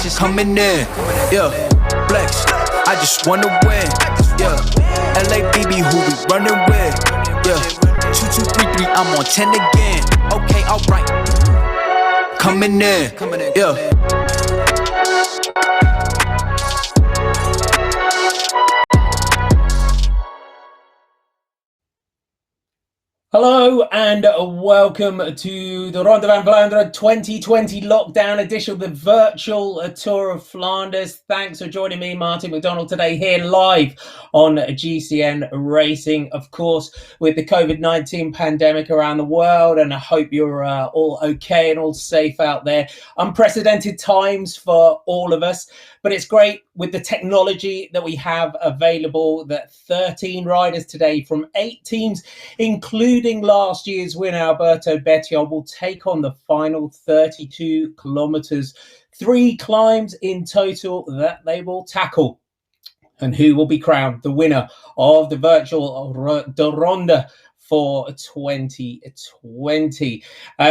just coming in, yeah, flex, I just wanna win, yeah, LABB who we running with, yeah, 2233, I'm on 10 again, okay, alright, coming in, yeah. Hello and welcome to the Ronde van Vlaanderen 2020 lockdown edition of the virtual Tour of Flanders. Thanks for joining me, Martin McDonald, today here live on GCN Racing, of course, with the COVID-19 pandemic around the world, and I hope you're all okay and all safe out there. Unprecedented times for all of us, but it's great with the technology that we have available that 13 riders today from 8 teams, including last year's winner Alberto Bettiol, will take on the final 32 kilometers, 3 climbs in total that they will tackle. And who will be crowned the winner of the virtual Ronde for 2020.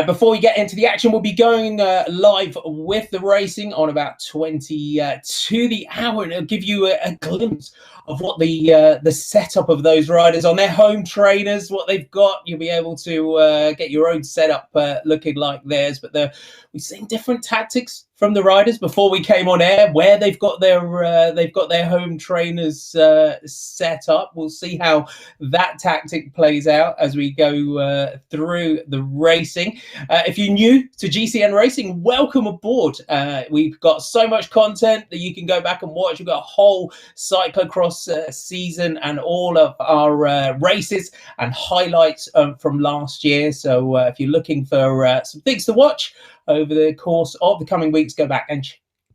Before we get into the action, we'll be going live with the racing on about 20 to the hour, and it'll give you a glimpse of what the setup of those riders on their home trainers, what they've got. You'll be able to get your own setup looking like theirs, but we've seen different tactics from the riders before we came on air, where they've got their home trainers set up. We'll see how that tactic plays out as we go through the racing. If you're new to GCN Racing, welcome aboard. We've got so much content that you can go back and watch. We've got a whole cyclocross season and all of our races and highlights from last year. So if you're looking for some things to watch over the course of the coming weeks, go back and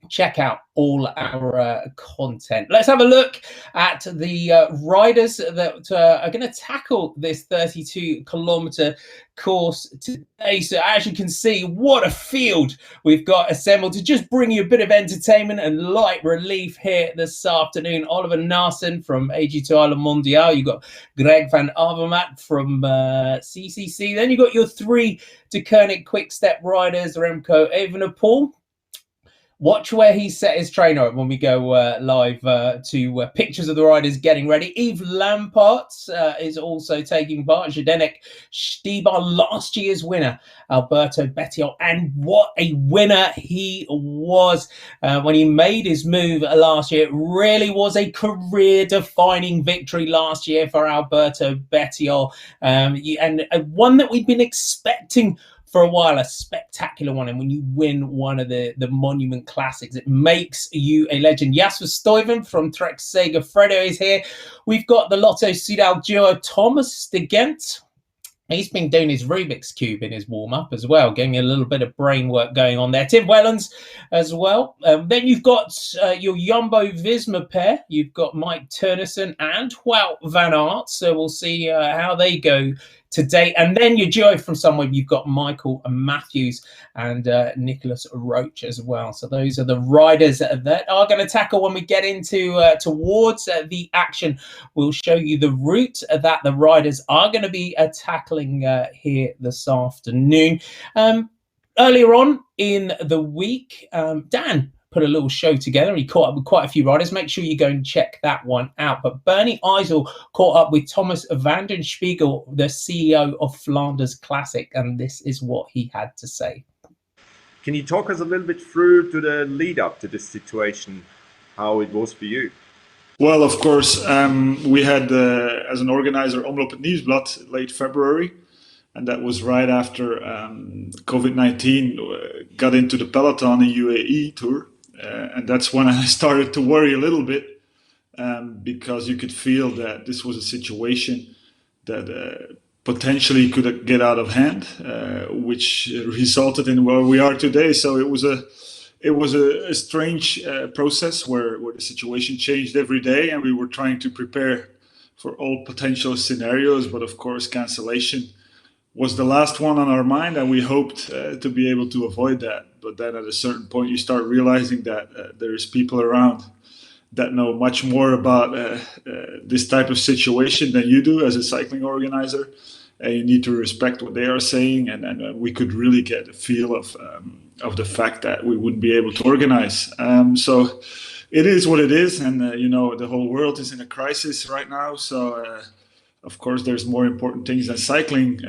check out all our content. Let's have a look at the riders that are going to tackle this 32-kilometer course today. So as you can see, what a field we've got assembled to just bring you a bit of entertainment and light relief here this afternoon. Oliver Naesen from AG2 Island Mondial. You've got Greg van Avermaet from CCC. Then you've got your 3 De Koning Quick Step riders, Remco Evenepoel. Watch where he set his trainer up when we go live to pictures of the riders getting ready. Yves Lampaert is also taking part. Zdenek Stybar, last year's winner, Alberto Bettiol. And what a winner he was when he made his move last year. It really was a career-defining victory last year for Alberto Bettiol. And one that we've been expecting for a while, a spectacular one. And when you win one of the Monument Classics, it makes you a legend. Jasper Stuyven from Trek Segafredo is here. We've got the Lotto Soudal duo, Thomas de Gendt. He's been doing his Rubik's Cube in his warm-up as well, getting a little bit of brain work going on there. Tim Wellens as well. Then you've got your Jumbo-Visma pair. You've got Mike Teunissen and Wout van Aert. So we'll see how they go today. And then your duo from somewhere, you've got Michael Matthews and Nicolas Roche as well. So those are the riders that are going to tackle when we get into towards the action. We'll show you the route that the riders are going to be tackling here this afternoon. Earlier on in the week, Dan put a little show together. He caught up with quite a few riders. Make sure you go and check that one out. But Bernie Eisel caught up with Thomas van den Spiegel, the CEO of Flanders Classic, and this is what he had to say. Can you talk us a little bit through to the lead up to this situation, how it was for you? Well, of course, we had, as an organizer, Omloop het Nieuwsblad late February. And that was right after COVID-19 got into the peloton in UAE Tour. And that's when I started to worry a little bit, because you could feel that this was a situation that potentially could get out of hand, which resulted in where we are today. So it was a strange process where the situation changed every day, and we were trying to prepare for all potential scenarios. But of course, cancellation was the last one on our mind, and we hoped to be able to avoid that. But then at a certain point, you start realizing that there's people around that know much more about this type of situation than you do as a cycling organizer. you need to respect what they are saying, and we could really get a feel of the fact that we wouldn't be able to organize. So it is what it is, and the whole world is in a crisis right now. So of course, there's more important things than cycling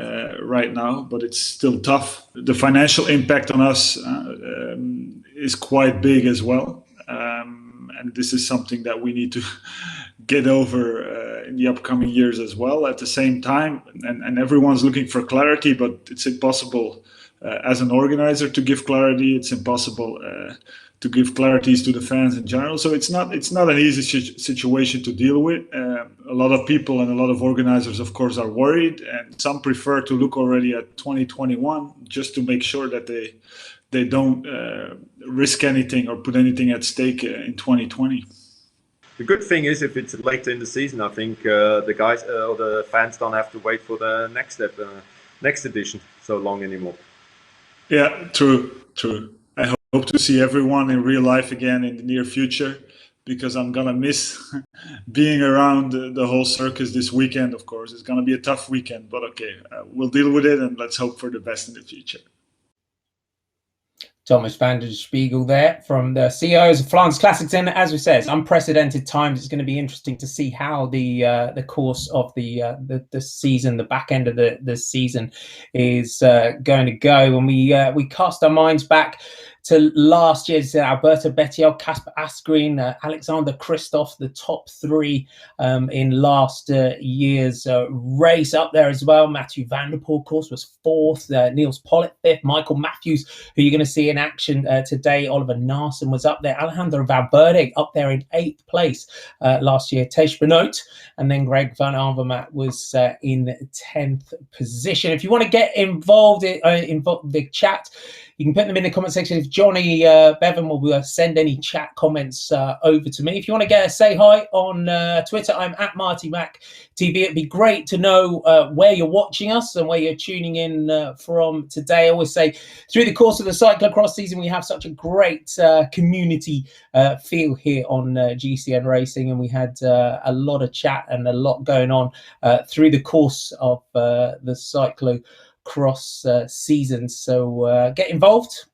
right now, but it's still tough. The financial impact on us is quite big as well. And this is something that we need to get over in the upcoming years as well. At the same time, and everyone's looking for clarity, but it's impossible as an organizer to give clarity. It's impossible to give clarities to the fans in general. So it's not an easy situation to deal with. A lot of people and a lot of organizers, of course, are worried, and some prefer to look already at 2021 just to make sure that they don't risk anything or put anything at stake in 2020. The good thing is, if it's later in the season, I think the guys or the fans don't have to wait for the next step, next edition so long anymore. Yeah, true. I hope to see everyone in real life again in the near future, because I'm gonna miss being around the whole circus this weekend. Of course, it's gonna be a tough weekend, but okay, we'll deal with it, and let's hope for the best in the future. Thomas van der Spiegel there from the CEOs of Flanders Classics. And as we said, it's unprecedented times. It's going to be interesting to see how the course of the season, the back end of the season, is going to go. And we cast our minds back to last year's Alberto Bettiol, Casper Asgreen, Alexander Kristoff, the top three in last year's race. Up there as well, Mathieu van der Poel, of course, was fourth. Niels Pollitt fifth. Michael Matthews, who you're going to see in action today. Oliver Naesen was up there. Alejandro Valverde up there in 8th place last year. Tej Benoot, and then Greg van Avermaet was in 10th position. If you want to get involved in the chat, you can put them in the comment section. If Johnny Bevan will send any chat comments over to me. If you want to say hi on Twitter, I'm at MartyMacTV. It'd be great to know where you're watching us and where you're tuning in from today. I always say, through the course of the cyclocross season, we have such a great community feel here on GCN Racing, and we had a lot of chat and a lot going on through the course of the cyclocross season. So get involved.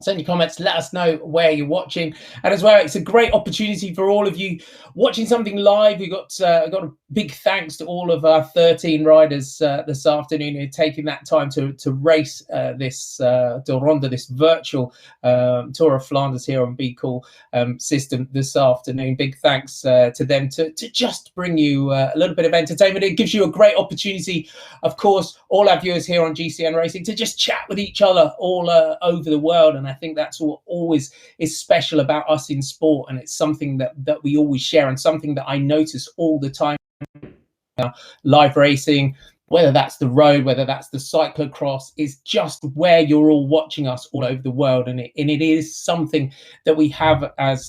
Send your comments, let us know where you're watching. And as well, it's a great opportunity for all of you watching something live. We got a big thanks to all of our 13 riders this afternoon who are taking that time to race this Ronde, this virtual Tour of Flanders here on Bkool system this afternoon. Big thanks to them to just bring you a little bit of entertainment. It gives you a great opportunity, of course, all our viewers here on GCN Racing, to just chat with each other all over the world. And I think that's what always is special about us in sport, and it's something that we always share, and something that I notice all the time. Live racing, whether that's the road, whether that's the cyclocross, is just where you're all watching us all over the world, and it is something that we have as.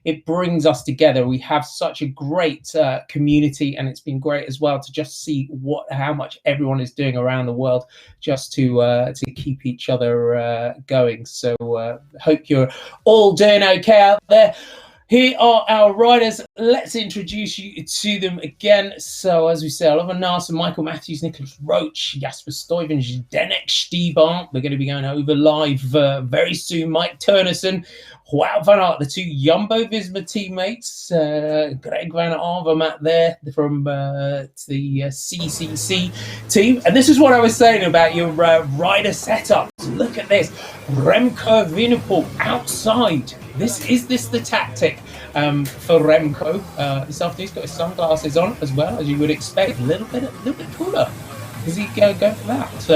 It brings us together. We have such a great community, and it's been great as well to just see how much everyone is doing around the world just to keep each other going. So hope you're all doing okay out there. Here are our riders. Let's introduce you to them again. So, as we said, Oliver Naesen, Michael Matthews, Nicolas Roche, Jasper Stuyven, Zdenek Stybar. We're going to be going over live very soon. Mike Teunissen, Wout van Aert, the two Jumbo-Visma teammates. Greg van Avermaet there from the CCC team. And this is what I was saying about your rider setup. Look at this. Remco Evenepoel outside. Is this the tactic for Remco this afternoon? He's got his sunglasses on as well, as you would expect. A little bit cooler. Does he go for that?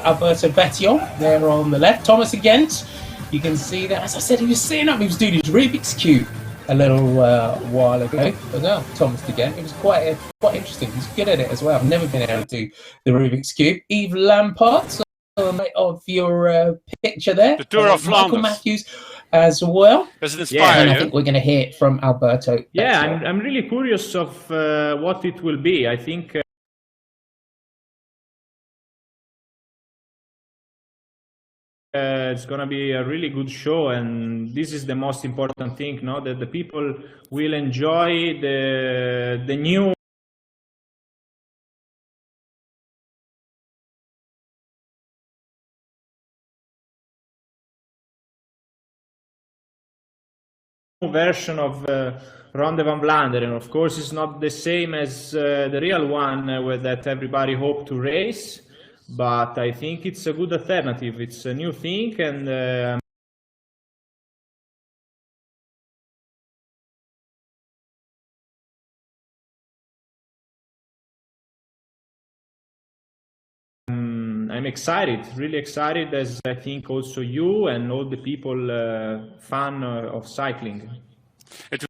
Alberto Bettiol there on the left. Thomas Gendt. You can see that, as I said, he was sitting up. He was doing his Rubik's Cube a little while ago. But no, Thomas Gendt. It was quite interesting. He's good at it as well. I've never been able to do the Rubik's Cube. Yves Lampaert of your picture there. The Tour of Flanders. Michael Matthews as well. Does it inspire and you? I think we're going to hear it from Alberto. Yeah, I'm really curious of what it will be. I think it's going to be a really good show, and this is the most important thing, no? That the people will enjoy the new version of Ronde van Vlaanderen. Of course, it's not the same as the real one that everybody hoped to race, but I think it's a good alternative. It's a new thing, and I'm excited, really excited, as I think also you and all the people fan of cycling. It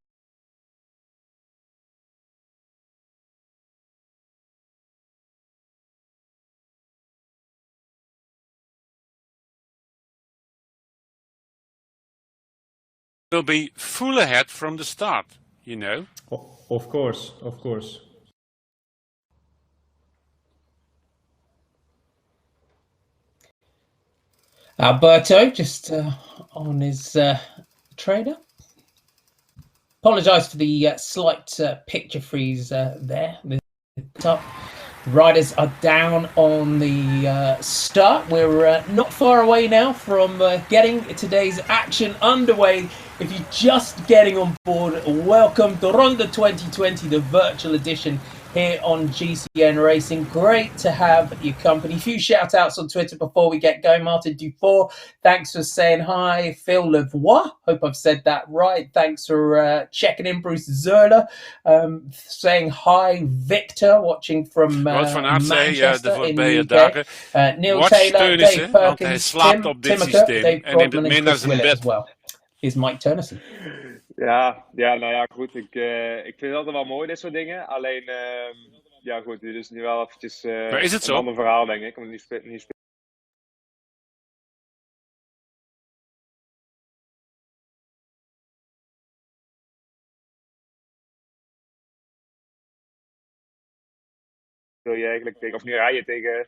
will be full ahead from the start, you know. Of course, of course. Alberto just on his trader. Apologise for the slight picture freeze there. The top riders are down on the start. We're not far away now from getting today's action underway. If you're just getting on board, welcome to Ronde 2020, the virtual edition here on GCN Racing. Great to have your company. A few shout outs on Twitter before we get going. Martin Dufour, thanks for saying hi. Phil Levoix, hope I've said that right. Thanks for checking in. Bruce Zerler saying hi. Victor, watching from Wout van Aert zei Manchester de in voorbije the UK. dagen, Neil watch Taylor, Teunissen, Dave want hij Perkins, slaapt op dit Timmerke, systeem Dave en neemt het Brodman mee and naar Chris zijn Willett bed. as well. Here's Mike Teunissen. Ja, nou ja, goed. Ik vind het altijd wel mooi, dit soort dingen. Alleen, ja goed, dit is nu wel eventjes Maar is het een zo? ander verhaal, denk ik. Want nu speel je eigenlijk tegen, of nu rij je tegen...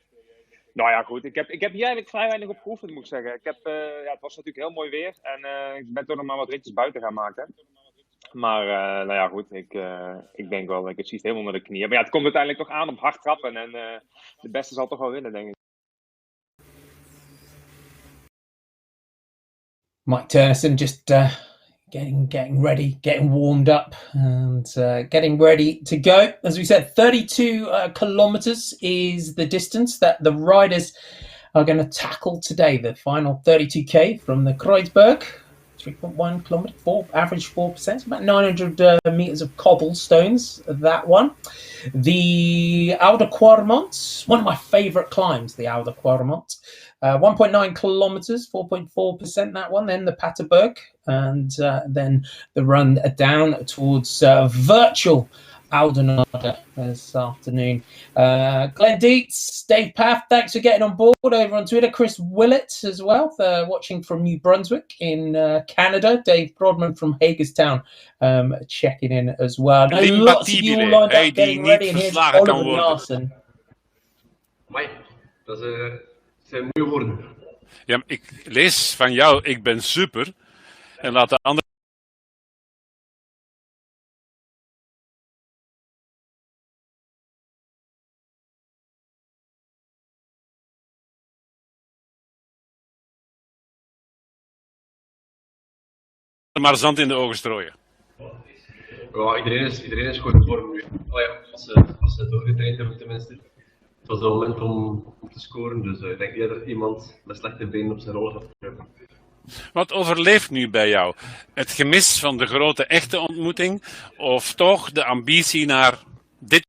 Nou ja, goed. Ik heb hier eigenlijk vrij weinig op geoefend, moet ik zeggen. Het was natuurlijk heel mooi weer. En ik ben toch nog maar wat ritjes buiten gaan maken. Maar, nou ja, goed. Ik denk wel dat ik het systeem onder de knie heb. Maar ja, het komt uiteindelijk toch aan op hard trappen. En de beste zal toch wel winnen, denk ik. Mike Teunissen just getting ready, getting warmed up, and getting ready to go. As we said, 32 kilometers is the distance that the riders are going to tackle today. The final 32k from the Kreuzberg, 3.1 kilometer, average 4%, about 900 meters of cobblestones. That one. The Oude Quaremont, one of my favorite climbs, the Oude Quaremont. 1.9 kilometers, 4.4% that one. Then the Paterberg, and then the run down towards virtual Oudenaarde this afternoon. Glenn Dietz, Dave Paff, thanks for getting on board over on Twitter. Chris Willett as well, watching from New Brunswick in Canada. Dave Brodman from Hagerstown checking in as well. No, lots of you all lined up getting ready. And here's Oliver Naesen. Amai, dat zijn mooie woorden. Ja, ik lees van jou, ik ben super. En laat de andere... maar zand in de ogen strooien. Ja, iedereen is goed in vorm nu. Oh ja, als ze doorgetraind hebben tenminste. Het was het moment om te scoren, dus ik denk niet dat er iemand met slechte benen op zijn rol gaat hebben. Wat overleeft nu bij jou? Het gemis van de grote echte ontmoeting of toch de ambitie naar dit?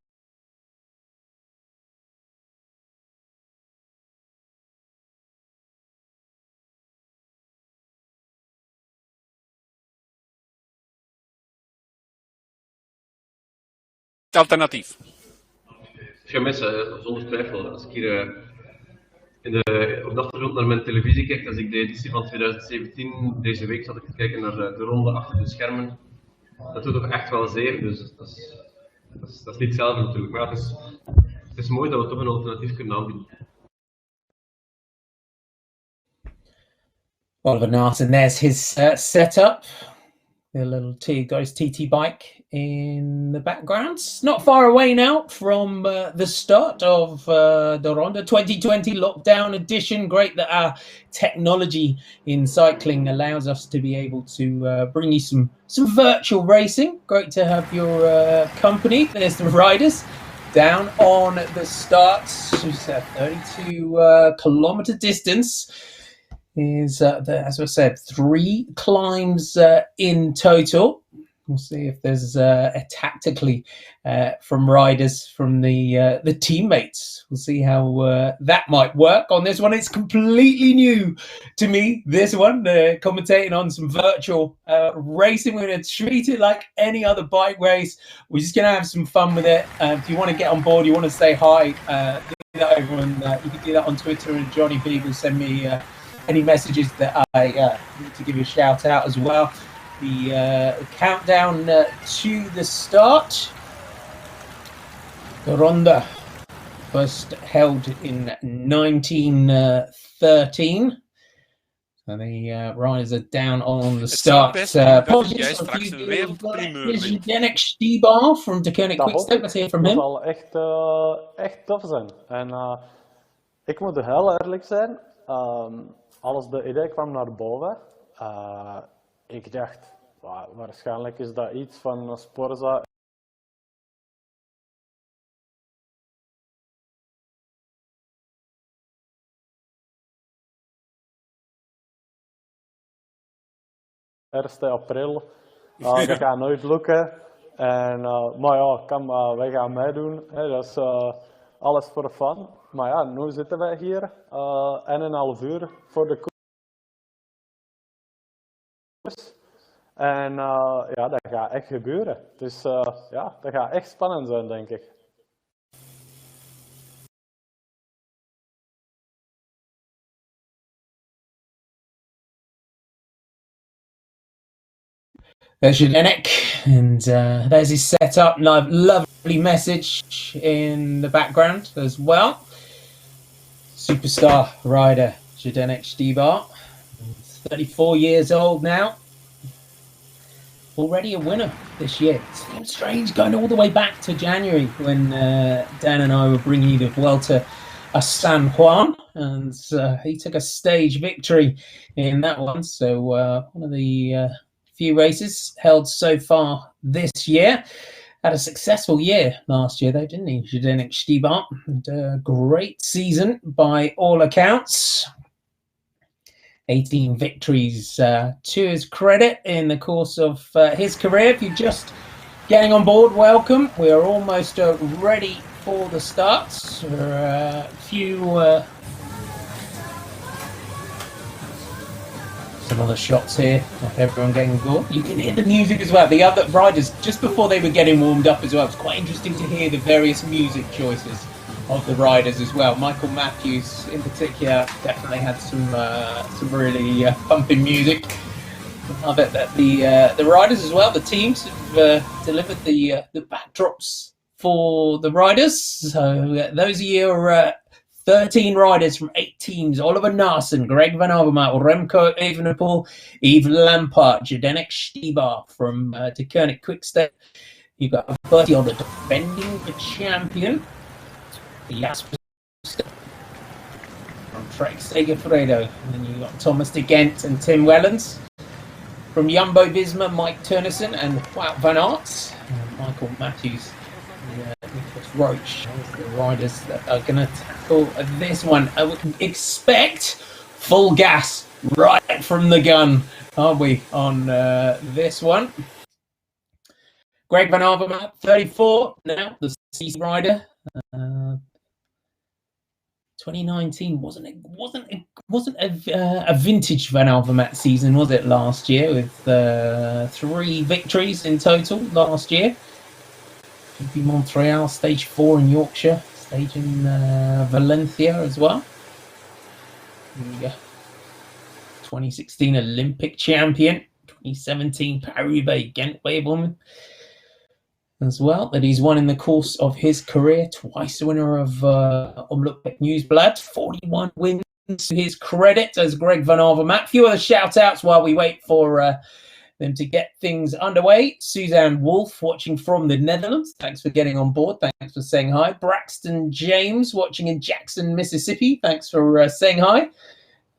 Alternatief. Gemis, zonder twijfel. Als ik hier op de achtergrond naar mijn televisie kijk, als ik de editie van 2017 deze week zat ik te kijken naar de ronde achter de schermen, dat doet toch echt wel zeer, dus dat is niet hetzelfde natuurlijk, maar het is mooi dat we toch een alternatief kunnen aanbieden. Oliver Naesen, there's his setup. The little got his TT bike in the background. Not far away now from the start of the Ronde 2020 lockdown edition. Great that our technology in cycling allows us to be able to bring you some virtual racing. Great to have your company. There's the riders down on the start. It's a 32 kilometer distance. Is as I said, 3 climbs in total. We'll see if there's tactically from riders, from the teammates. We'll see how that might work on this one. It's completely new to me, this one, commentating on some virtual racing. We're going to treat it like any other bike race. We're just going to have some fun with it. If you want to get on board, you want to say hi, do that over on, you can do that on Twitter, and Johnny B will send me any messages that I need to give you a shout out as well. The countdown to the start. The Ronde, first held in 1913. So the riders are down on the start. Jij straks een wereldprimeur bent. Zdenek Stybar from Teunissen Quickstep. Let's hear from him. Dat zal echt tof zijn. En ik moet heel eerlijk zijn. Als de idee kwam naar boven, ik dacht, waarschijnlijk is dat iets van Sporza. April, dat gaat nooit lukken. Maar ja, wij gaan meedoen. Dat is alles voor fun. Maar ja, nu zitten wij hier 1,5 uur voor de koers. En ja, dat gaat echt gebeuren. Dus ja, dat gaat echt spannend zijn, denk ik. There's Zdenek, and there's his setup. Lovely message in the background as well. Superstar rider Zdenek Stybar, 34 years old now. Already a winner this year. Seems strange going all the way back to January when Dan and I were bringing you the Vuelta a San Juan, and he took a stage victory in that one. So one of the few races held so far this year. Had a successful year last year though, didn't he, Zdenek Stybar? And a great season by all accounts. 18 victories to his credit in the course of his career. If you're just getting on board, welcome. We are almost ready for the starts. There are a few some other shots here of everyone getting on board. You can hear the music as well. The other riders, just before they were getting warmed up as well, it's quite interesting to hear the various music choices of the riders as well. Michael Matthews in particular definitely had some really pumping music. I bet that the riders as well, the teams have delivered the backdrops for the riders. So those of you are 13 riders from 8 teams: Oliver Naesen, Greg van Avermaet, Remco Evenepoel, Yves Lampaert, Zdenek Stybar from Teunissen Quickstep. You've got Bettiol, the defending champion. Jasper Stuyven from Trek Segafredo, and then you've got Thomas de Gendt and Tim Wellens. From Jumbo-Visma, Mike Teunissen and Wout van Aert. Michael Matthews, Nicolas Roche, the riders that are going to tackle this one. I would expect full gas right from the gun, aren't we, on this one? Greg van Avermaet, 34 now, the CC rider. 2019 wasn't a vintage Van Avermaet season, was it, last year, with 3 victories in total last year. GP Montreal, stage 4 in Yorkshire, stage in Valencia as well. The 2016 Olympic champion, 2017 Paris-Roubaix Gendt Wave as well, that he's won in the course of his career. Twice the winner of Omloop Nieuwsblad. 41 wins to his credit as Greg van Avermaet. A few other shout outs while we wait for them to get things underway. Suzanne Wolf watching from the Netherlands. Thanks for getting on board. Thanks for saying hi. Braxton James watching in Jackson, Mississippi. Thanks for saying hi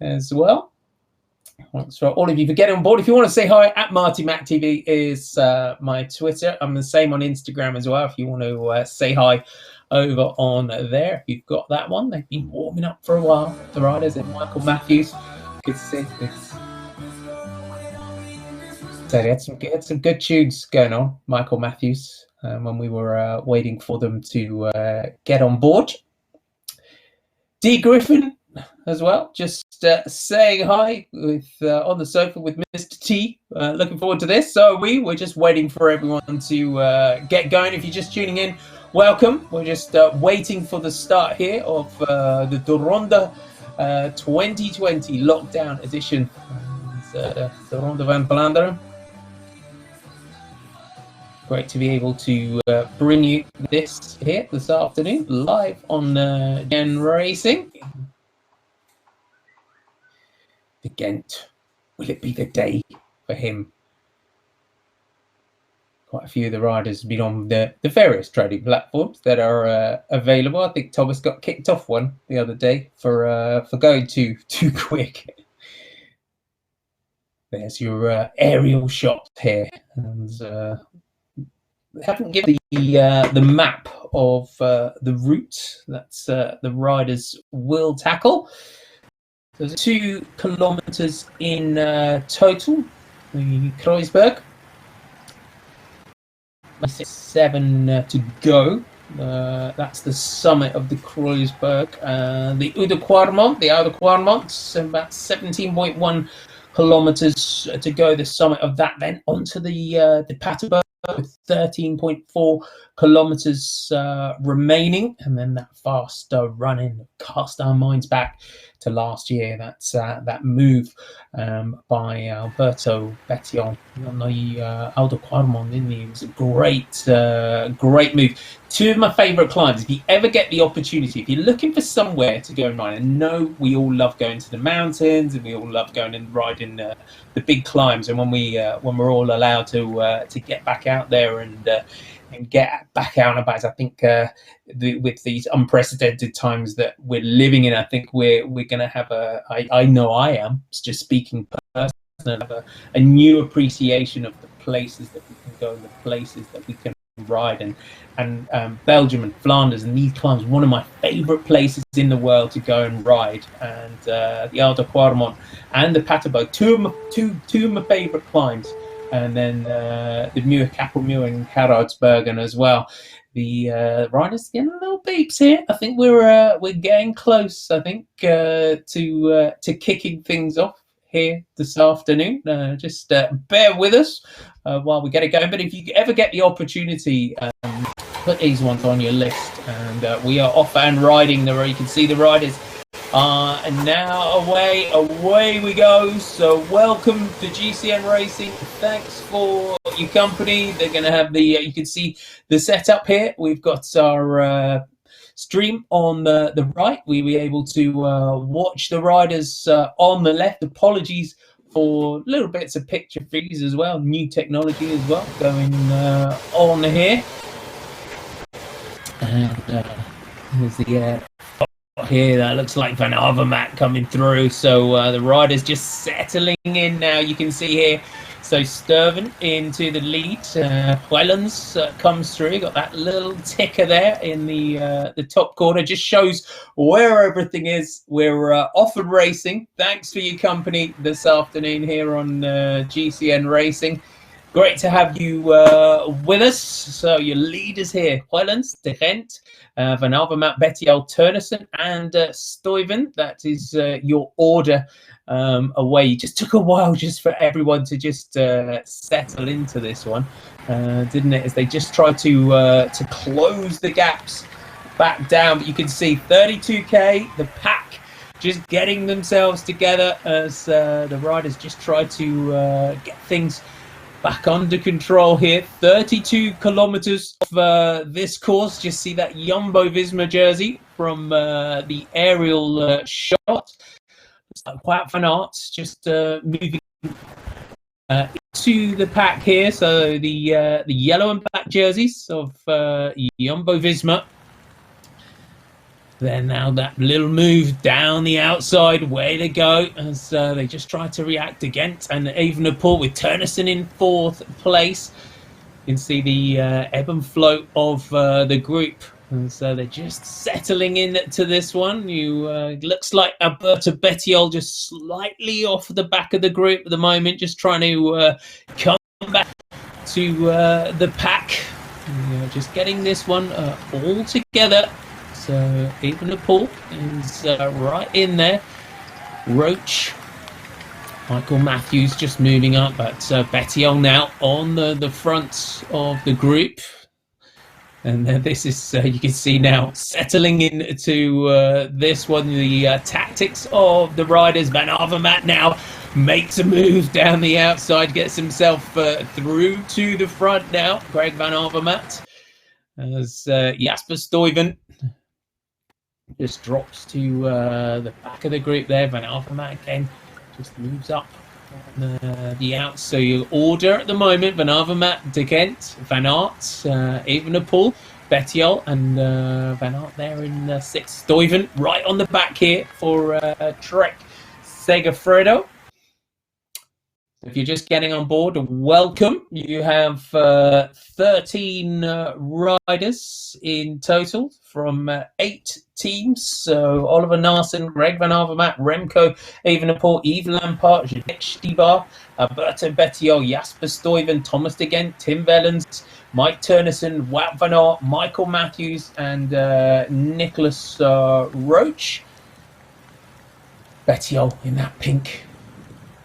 as well. Thanks for all of you for getting on board. If you want to say hi, at MartyMacTV is my Twitter. I'm the same on Instagram as well. If you want to say hi over on there, if you've got that one. They've been warming up for a while. The riders and Michael Matthews. Good to see this. So they had some good tunes going on, Michael Matthews, when we were waiting for them to get on board. D. Griffin as well, just saying hi with on the sofa with Mr. T. Looking forward to this. So we're just waiting for everyone to get going. If you're just tuning in, welcome. We're just waiting for the start here of the Ronde 2020 lockdown edition. The Ronde van Vlaanderen. Great to be able to bring you this here this afternoon, live on GCN Racing. The Gendt, will it be the day for him? Quite a few of the riders have been on the various trading platforms that are available. I think Thomas got kicked off one the other day for going too quick. There's your aerial shot here, and they haven't given the map of the route that the riders will tackle. There's 2 kilometers in total. The Kreuzberg. 7 to go. That's the summit of the Kreuzberg. The Oude Kwaremont, about 17.1 kilometers to go. The summit of that, then onto the Paterberg with 13.4 kilometers remaining, and then that fast run-in. Cast our minds back to last year. That's that move by Alberto Bettiol on the Oude Kwaremont, didn't he? It was a great move. 2 of my favourite climbs. If you ever get the opportunity, if you're looking for somewhere to go and ride, and know we all love going to the mountains, and we all love going and riding the big climbs, and when we're all allowed to get back out there and get back out and about. I think with these unprecedented times that we're living in, I think we're going to have I know I am, just speaking personally, have a new appreciation of the places that we can go and the places that we can ride, and Belgium and Flanders and these climbs, one of my favourite places in the world to go and ride, and the Oude Kwaremont and the Paterberg, two of my favourite climbs. And then the Muur Kappelmuur and Haraldsbergen as well. The riders getting a little beeps here. I think we're getting close. I think to kicking things off here this afternoon. Just bear with us while we get it going. But if you ever get the opportunity, put these ones on your list. And we are off and riding. There, you can see the riders. And now away we go. So welcome to GCN Racing. Thanks for your company. They're going to have the, you can see the setup here. We've got our stream on the right. We'll be able to watch the riders on the left. Apologies for little bits of picture feeds as well. New technology as well going on here. And there's the here, that looks like Van Avermaet coming through. So the riders just settling in now. You can see here. So Stuyven into the lead. Wellens comes through. Got that little ticker there in the top corner. Just shows where everything is. We're off and racing. Thanks for your company this afternoon here on GCN Racing. Great to have you with us. So your leaders here: Wellens, Gendt, Van Avermaet, Bettiol, Teunissen, and Stuyven. That is your order away. It just took a while just for everyone to just settle into this one, didn't it? As they just tried to close the gaps back down. But you can see 32k, the pack just getting themselves together as the riders just try to get things back under control here. 32 kilometers of this course. Just see that Jumbo Visma jersey from the aerial shot. Wout van Aert just moving To the pack here, so the yellow and black jerseys of Jumbo-Visma. Then now that little move down the outside, way to go, as they just try to react to Gendt and Evenepoel with Teunissen in 4th place. You can see the ebb and flow of the group. And so they're just settling into this one. Looks like Alberto Bettiol just slightly off the back of the group at the moment, just trying to come back to the pack. Just getting this one all together. So Evenepoel is right in there. Roche, Michael Matthews just moving up, but Bettiol now on the front of the group. And this is, you can see now, settling into this one, the tactics of the riders. Van Avermaet now makes a move down the outside, gets himself through to the front now. Greg Van Avermaet, as Jasper Stuyven just drops to the back of the group there. Van Avermaet again just moves up the outs. So your order at the moment: Van Avermaet, De Gendt, Van Aert, Evenepoel, Bettiol, and Van Aert there in 6th. Stuyven right on the back here for Trek Segafredo. If you're just getting on board, welcome. You have 13 riders in total from 8 teams. So Oliver Naesen, Greg Van Avermaet, Remco Evenepoel, Yves Lampaert, Zdenek Stybar, Alberto Bettiol, Jasper Stuyven, Thomas de Gendt, Tim Wellens, Mike Teunissen, Wout van Aert, Michael Matthews, and Nicolas Roche. Bettiol in that pink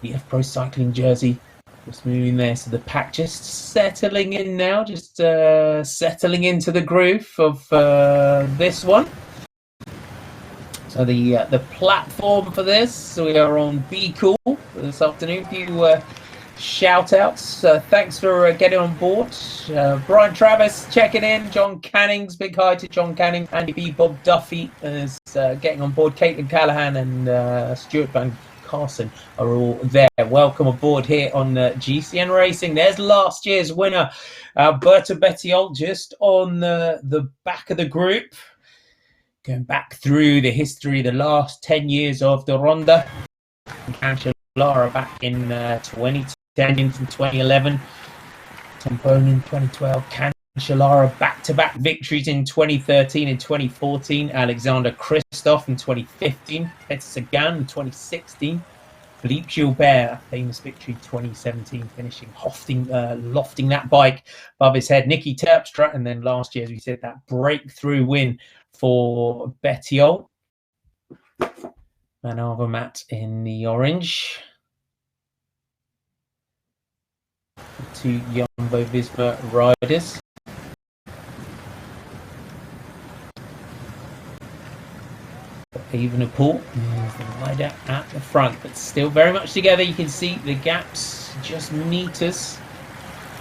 EF Pro Cycling jersey, just moving there. So the pack just settling in now, just settling into the groove of this one. So the platform for this, so we are on Bkool this afternoon. A few shout outs. Thanks for getting on board. Brian Travis checking in. John Canning's, big hi to John Canning. Andy B. Bob Duffy is getting on board. Caitlin Callahan and Stuart Van Carson are all there. Welcome aboard here on GCN Racing. There's last year's winner, Alberto Bettiol, just on the back of the group. Going back through the history, the last 10 years of the Ronde. Cancellara back in 2010 into 2011. Tampone in 2012. Cancellara back-to-back victories in 2013 and 2014. Alexander Kristoff in 2015. Peter Sagan in 2016. Philippe Gilbert, famous victory 2017, finishing lofting that bike above his head. Nicky Terpstra, and then last year, as we said, that breakthrough win for Bettiol. Van Avermaet in the orange. The 2 Jumbo-Visma riders. Evenepoel is the rider at the front, but still very much together. You can see the gaps just meters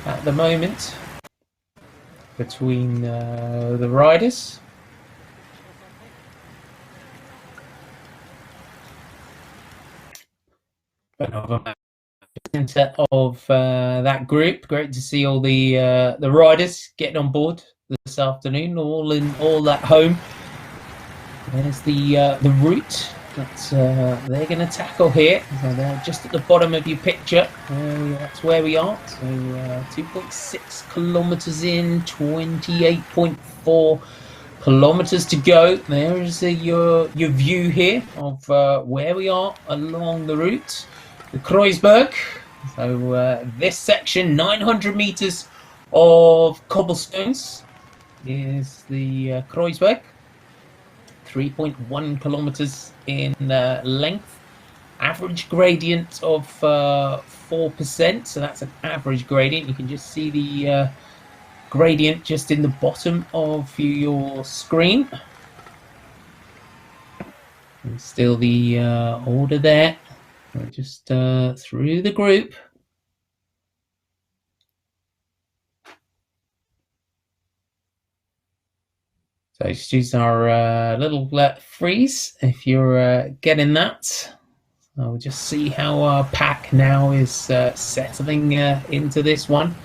at the moment between the riders. Center of that group. Great to see all the riders getting on board this afternoon, all at home. There's the route that they're going to tackle here. So they're just at the bottom of your picture. That's where we are. So 2.6 kilometers in, 28.4 kilometers to go. There is your view here of where we are along the route. The Kreuzberg. So this section, 900 meters of cobblestones, is the Kreuzberg. 3.1 kilometers in length. Average gradient of 4%. So that's an average gradient. You can just see the gradient just in the bottom of your screen. And still the order there. Just through the group. So just use our little freeze if you're getting that. We'll just see how our pack now is settling into this one.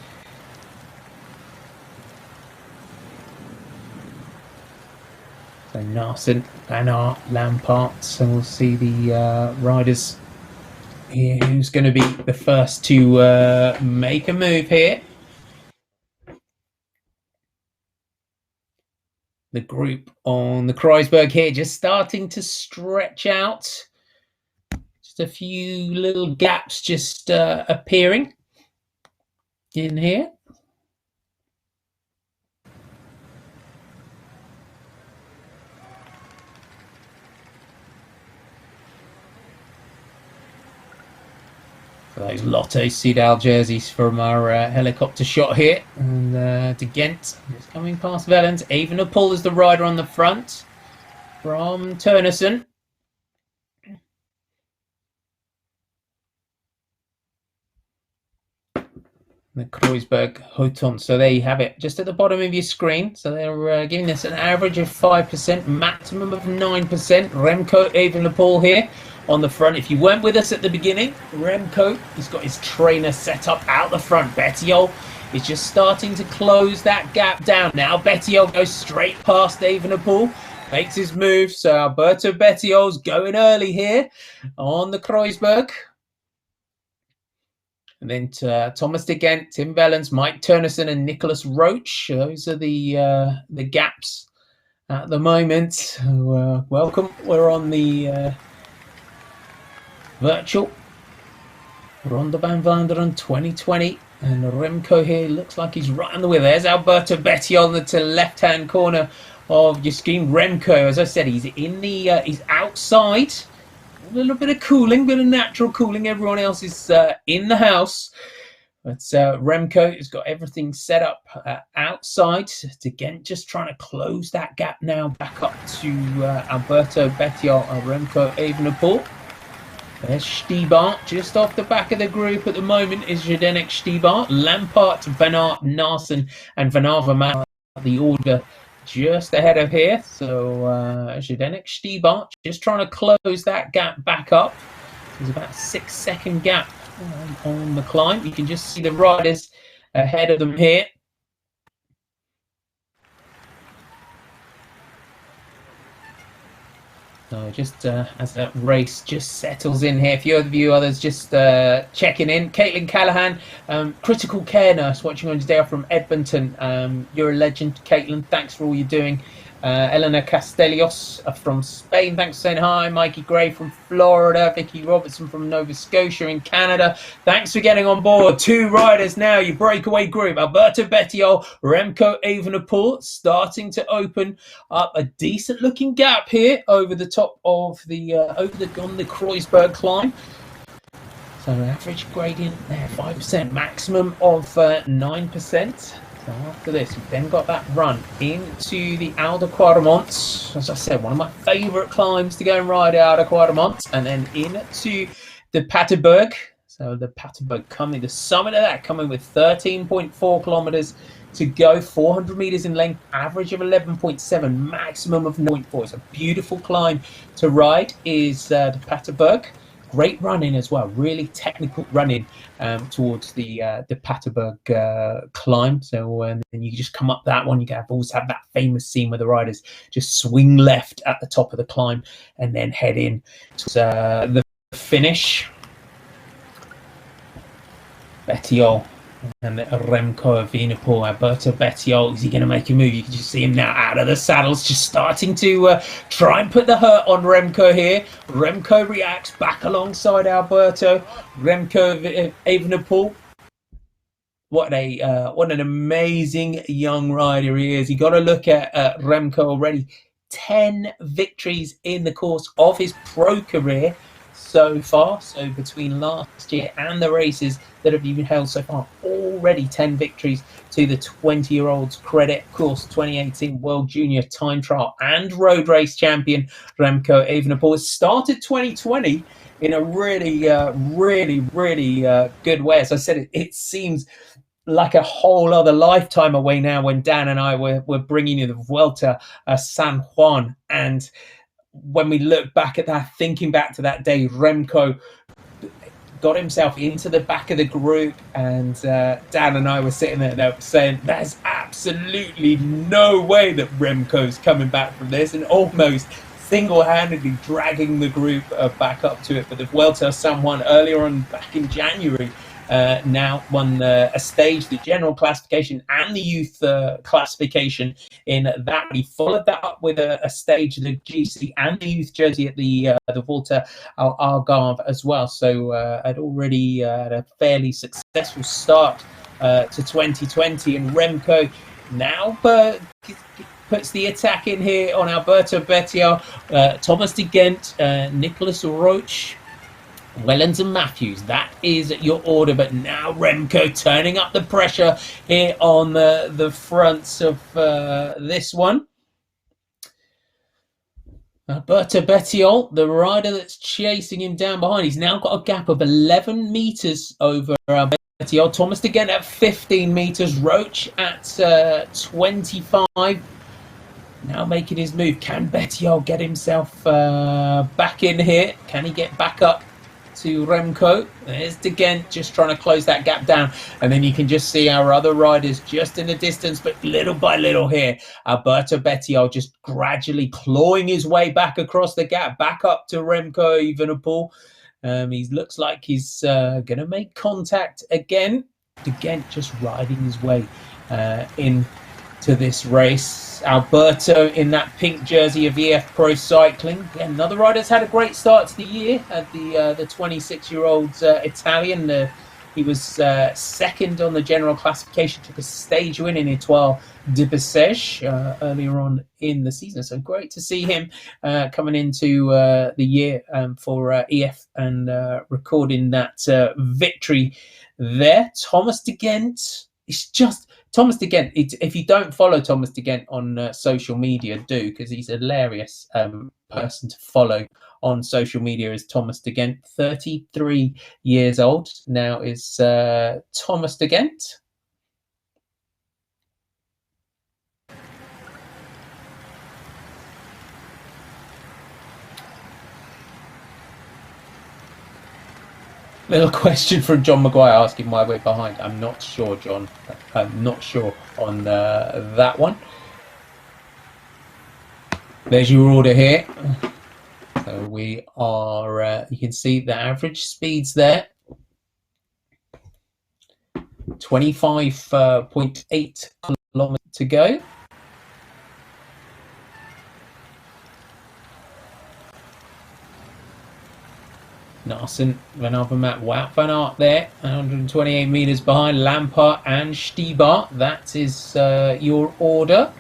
So Naesen, Van Aert, Lampaert. So we'll see the riders here. Who's going to be the first to make a move here? The group on the Kreuzberg here just starting to stretch out. Just a few little gaps just appearing in here. Those Lotto Soudal jerseys from our helicopter shot here. And to Gendt, just coming past Wellens. Evenepoel is the rider on the front from Teunissen. The Kreuzberg Houton. So there you have it, just at the bottom of your screen. So they're giving us an average of 5%, maximum of 9%. Remco Evenepoel here on the front. If you weren't with us at the beginning, Remco, he's got his trainer set up out the front. Bettiol is just starting to close that gap down now. Bettiol goes straight past Evenepoel, makes his move. So Alberto Bettiol's going early here on the Kreuzberg. And then Thomas de Gendt, Tim Wellens, Mike Teunissen, and Nicolas Roche. Those are the gaps at the moment. So, welcome. We're on the virtual Ronde van Vlaanderen 2020. And Remco here looks like he's right on the way. There's Alberto Bettiol to the left-hand corner of your screen. Remco, as I said, he's in the he's outside. A little bit of cooling, bit of natural cooling. Everyone else is in the house. But Remco has got everything set up outside. Again, just trying to close that gap now back up to Alberto Bettiol and Remco Evenepoel. There's Stybar just off the back of the group at the moment is Zdenek Stybar. Lampaert, Van Aert, Naesen, and Van Avermaet the order just ahead of here. So Zdenek Stybar just trying to close that gap back up. There's about a 6-second gap on the climb. You can just see the riders ahead of them here. So just as that race just settles in here, a few of you others just checking in. Caitlin Callahan, critical care nurse, watching on today from Edmonton. You're a legend, Caitlin. Thanks for all you're doing. Elena Castellos from Spain, thanks for saying hi. Mikey Gray from Florida. Vicky Robertson from Nova Scotia in Canada, thanks for getting on board. 2 riders now, your breakaway group. Alberto Bettiol, Remco Evenepoel, starting to open up a decent looking gap here over the top of the on the Kreuzberg climb. So average gradient there, 5%, maximum of 9%. So after this, we've then got that run into the Alder Quadramont. As I said, one of my favourite climbs to go and ride Alder Quadramont, and then into the Paterberg. So the Paterberg coming, the summit of that coming with 13.4 kilometres to go, 400 metres in length, average of 11.7, maximum of 0.4. It's a beautiful climb to ride is the Paterberg. Great running as well, really technical running towards the Paterberg climb. So and then you just come up that one. You always have that famous scene where the riders just swing left at the top of the climb and then head in to the finish. Bettiol and Remco Evenepoel. Alberto Bettiol, is he going to make a move? You can just see him now out of the saddles, just starting to try and put the hurt on Remco here. Remco reacts back alongside Alberto. Remco Evenepoel, what an amazing young rider he is. You got to look at Remco already. 10 victories in the course of his pro career so far. So between last year and the races that have been held so far, already 10 victories to the 20-year-old's credit. Of course, 2018 World Junior Time Trial and Road Race champion Remco Evenepoel has started 2020 in a really good way. As I said, it seems like a whole other lifetime away now when Dan and I were bringing you the Vuelta San Juan, and when we look back at that, thinking back to that day, Remco got himself into the back of the group, and Dan and I were sitting there saying there's absolutely no way that Remco's coming back from this, and almost single-handedly dragging the group back up to it. But the Vuelta a San Juan earlier on back in January now won a stage, the general classification and the youth classification in that. He followed that up with a stage, the GC and the youth jersey at the Vuelta al Algarve as well. So had already had a fairly successful start to 2020, and Remco now puts the attack in here on Alberto Bettiol, Thomas de Gendt, Nicolas Roche, Wellens and Matthews. That is your order, but now Remco turning up the pressure here on the fronts of this one. Alberto Bettiol, the rider that's chasing him down behind, he's now got a gap of 11 metres over Bettiol. Thomas de Gendt at 15 metres, Roche at 25. Now making his move. Can Bettiol get himself back in here? Can he get back up to Remco? There's de Gendt just trying to close that gap down, and then you can just see our other riders just in the distance, but little by little here, Alberto Bettiol just gradually clawing his way back across the gap, back up to Remco Evenepoel. He looks like he's going to make contact again. De Gendt just riding his way into this race. Alberto in that pink jersey of EF Pro Cycling. Again, another rider that's had a great start to the year. The 26-year-old Italian. He was second on the general classification, took a stage win in Étoile de Bessèges earlier on in the season. So great to see him coming into the year for EF and recording that victory there. Thomas de Gendt, it's just Thomas de Gendt. If you don't follow Thomas de Gendt on social media, do, because he's a hilarious person to follow on social media. Is Thomas de Gendt, 33 years old now is Thomas de Gendt. Little question from John Maguire asking why we're behind. I'm not sure, John. I'm not sure on that one. There's your order here. So we are, you can see the average speeds there. 25.8 kilometers to go. Naesen, Van Avermaet, Wout van Aert there, 128 meters behind Lampaert and Stybar. That is your order.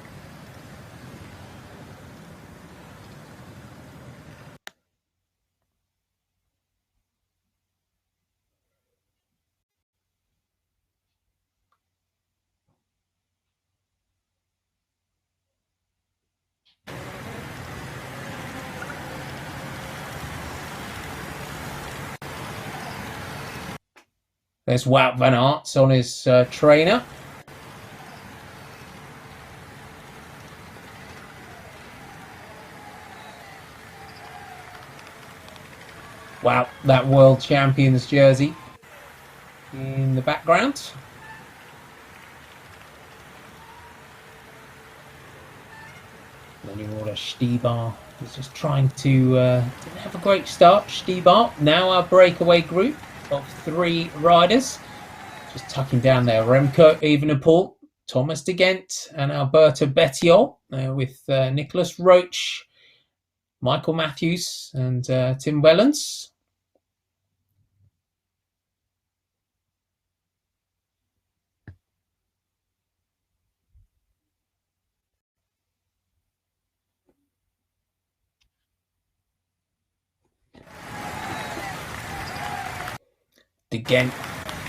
There's Wout van Aert on his trainer. Wow, that world champions jersey in the background. Then you order Stybar. He's just trying to didn't have a great start. Stybar, now our breakaway group of 3 riders. Just tucking down there. Remco Evenepoel, Thomas de Gendt and Alberto Bettiol with Nicolas Roche, Michael Matthews and Tim Wellens. De Gendt,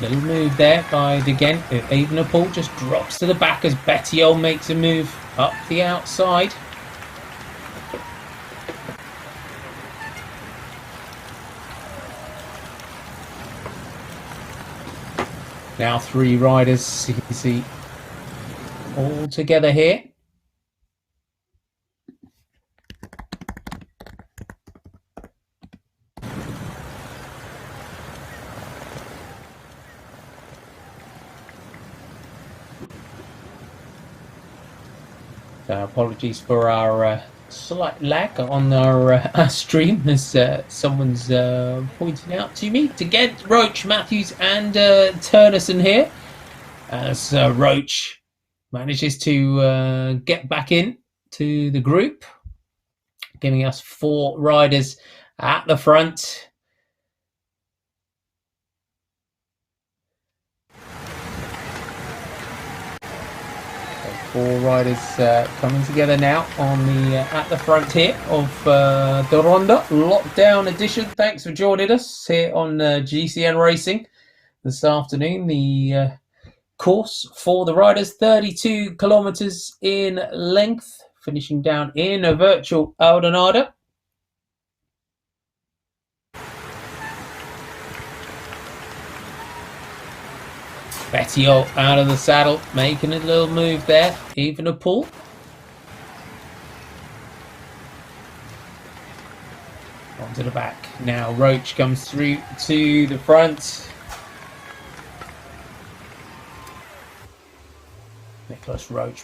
little move there by De Gendt. Evenepoel just drops to the back as Bettiol makes a move up the outside. Now 3 riders, you can see, all together here. So apologies for our slight lag on our stream, as someone's pointing out to me. To get Roche, Matthews, and Teunissen here, as Roche manages to get back in to the group, giving us 4 riders at the front. So 4 riders coming together now on the at the front here of the Ronde Lockdown Edition. Thanks for joining us here on GCN Racing this afternoon. The course for the riders, 32 kilometers in length, finishing down in a virtual Oudenaarde. Bettiol out of the saddle, making a little move there. Evenepoel. Onto the back. Now Roche comes through to the front. Nicolas Roche.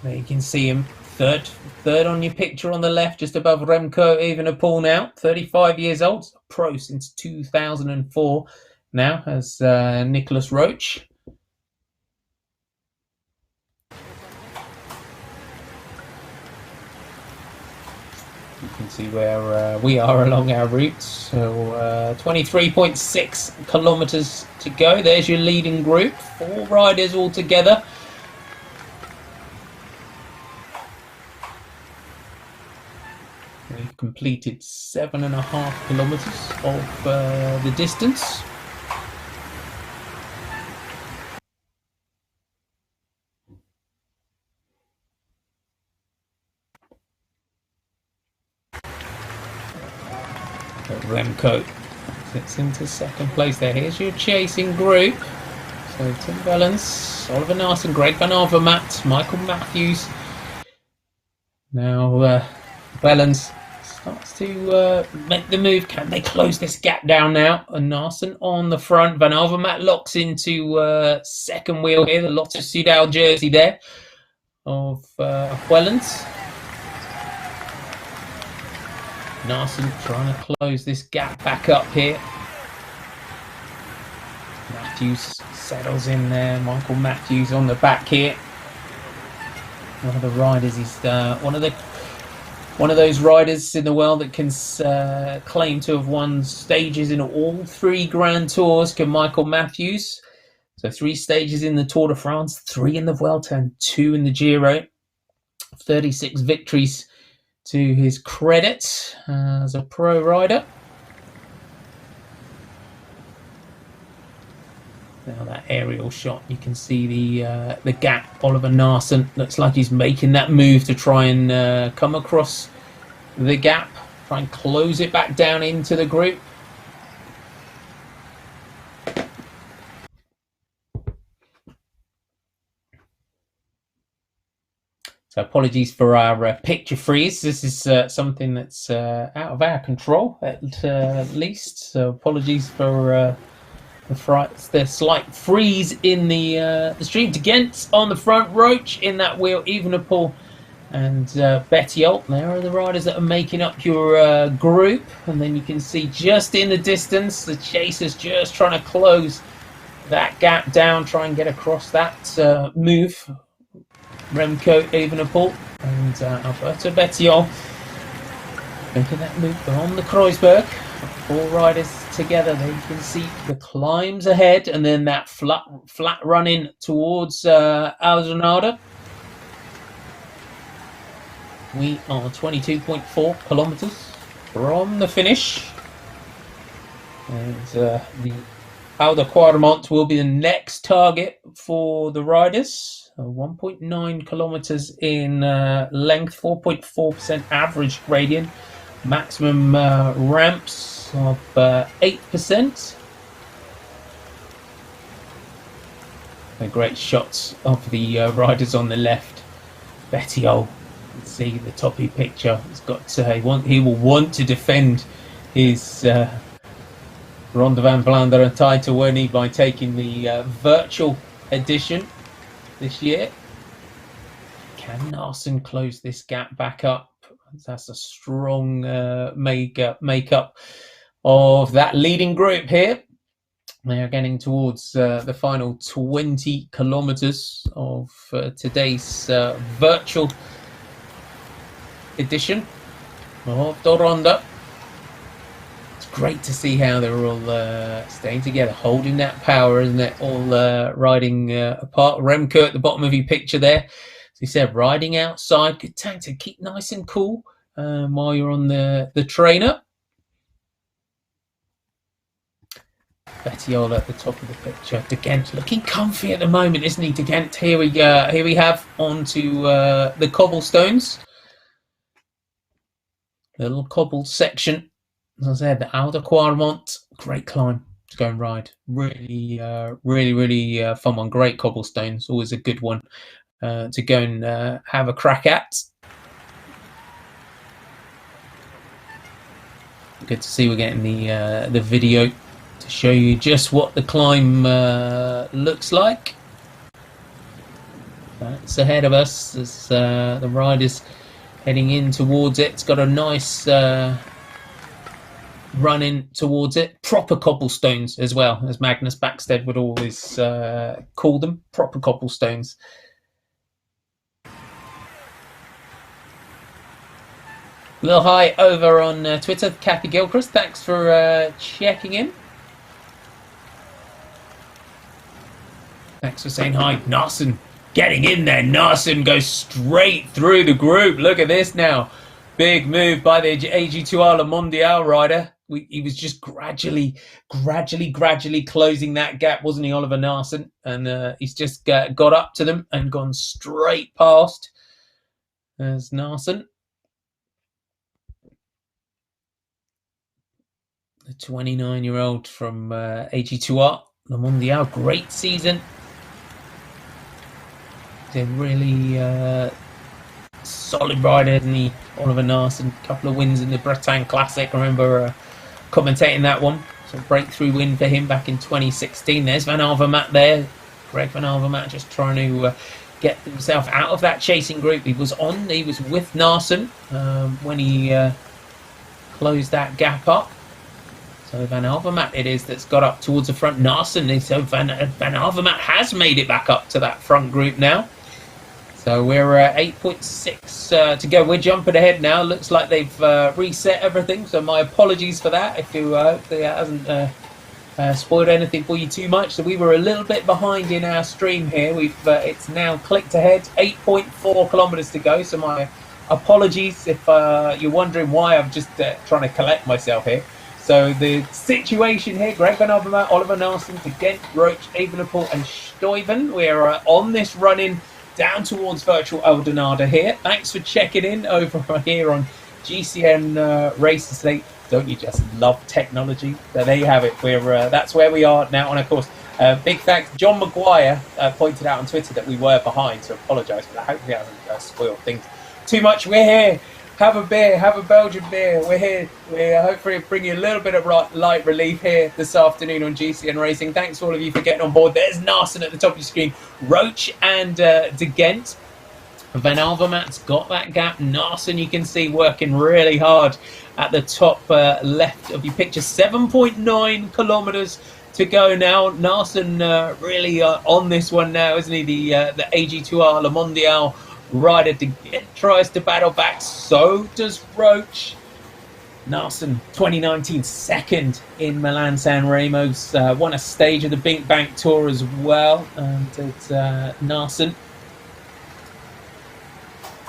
There you can see him. Third on your picture on the left, just above Remco Evenepoel now. 35 years old. Pro since 2004 now as Nicolas Roche. You can see where we are along our route. So 23.6 kilometers to go. There's your leading group. 4 riders all together. We've completed 7.5 kilometers of the distance. Remco sits into second place there. Here's your chasing group. So Tim Wellens, Oliver Naesen, Greg van Avermaet, Michael Matthews. Now Wellens starts to make the move. Can they close this gap down now? And Naesen on the front. Van Avermaet locks into second wheel here. The Lotus Soudal jersey there of Wellens. Naesen trying to close this gap back up here. Matthews settles in there. Michael Matthews on the back here. One of the riders. He's one of those riders in the world that can claim to have won stages in all 3 Grand Tours. Can Michael Matthews? So 3 stages in the Tour de France, 3 in the Vuelta, and 2 in the Giro. 36 victories to his credit as a pro rider. Now that aerial shot, you can see the gap. Oliver Naesen looks like he's making that move to try and come across the gap, try and close it back down into the group. So apologies for our picture freeze. This is something that's out of our control at least. So apologies for the slight freeze in the stream. To Gendt on the front, Roche in that wheel, Evenepoel and Bettiol. There are the riders that are making up your group. And then you can see just in the distance, the chasers just trying to close that gap down, try and get across that move. Remco Evenepoel and Alberto Bettiol making that move on the Kreuzberg. 4 riders together. There you can see the climbs ahead, and then that flat running towards Oudenaarde. We are 22.4 kilometers from the finish, and the Oude Quaremont will be the next target for the riders. 1.9 kilometers in length, 4.4% average gradient, maximum ramps of 8%. Great shots of the riders on the left. Bettiol, you can see the toppy picture. He's got he will want to defend his Ronde van Vlaanderen title, won't he, by taking the virtual edition this year. Can Naesen close this gap back up? That's a strong makeup of that leading group here. They are getting towards the final 20 kilometers of today's virtual edition of the Ronde. It's great to see how they're all staying together, holding that power, isn't it? All riding apart. Remco at the bottom of your picture there. As he said, riding outside. Good time to keep nice and cool while you're on the trainer. Bettiol at the top of the picture. De Gendt looking comfy at the moment, isn't he? De Gendt. Here we have onto the cobblestones. Little cobbled section. As I said, the Oude Quarmont. Great climb to go and ride. Really fun one. Great cobblestones. Always a good one to go and have a crack at. Good to see we're getting the video to show you just what the climb looks like. That's ahead of us as the rider's heading in towards it. It's got a nice run in towards it. Proper cobblestones as well, as Magnus Backstedt would always call them. Proper cobblestones. A little hi over on Twitter, Kathy Gilchrist. Thanks for checking in. Thanks for saying hi. Naesen getting in there. Naesen goes straight through the group. Look at this now. Big move by the AG2R Le Mondial rider. He was just gradually closing that gap, wasn't he, Oliver Naesen? And he's just got up to them and gone straight past. There's Naesen. The 29-year-old from AG2R Le Mondial. Great season. He's a really solid rider, isn't he? Oliver Naesen, a couple of wins in the Bretagne Classic. I remember commentating that one. So a breakthrough win for him back in 2016. There's Van Avermaet there. Greg Van Avermaet just trying to get himself out of that chasing group. He was with Naesen when he closed that gap up. So Van Avermaet it is that's got up towards the front. Naesen, so Van Avermaet has made it back up to that front group now. So we're 8.6 to go. We're jumping ahead now. Looks like they've reset everything. So my apologies for that. If you hopefully it hasn't spoiled anything for you too much. So we were a little bit behind in our stream here. It's now clicked ahead. 8.4 kilometers to go. So my apologies if you're wondering why I'm just trying to collect myself here. So the situation here, Greg Van Avermaet, Oliver Naesen, De Gendt, Roche, Evenepoel and Stuyven. We're on this run-in down towards virtual Eldonada here. Thanks for checking in over here on GCN Racing. Don't you just love technology? So there you have it. That's where we are now. And of course, big thanks. John Maguire pointed out on Twitter that we were behind, so apologise for that. Hopefully it hasn't spoiled things too much. We're here. Have a beer, have a Belgian beer. We're here. We're hopefully bring you a little bit of light relief here this afternoon on GCN Racing. Thanks to all of you for getting on board. There's Naesen at the top of your screen. Roche and De Gendt. Van Avermaet's got that gap. Naesen, you can see, working really hard at the top left of your picture. 7.9 kilometres to go now. Naesen really on this one now, isn't he? The AG2R Le Mondial rider. De Gendt tries to battle back, so does Roche. Naesen, 2019 second in Milan San Remo's, won a stage of the Bink Bank Tour as well. And it's Naesen.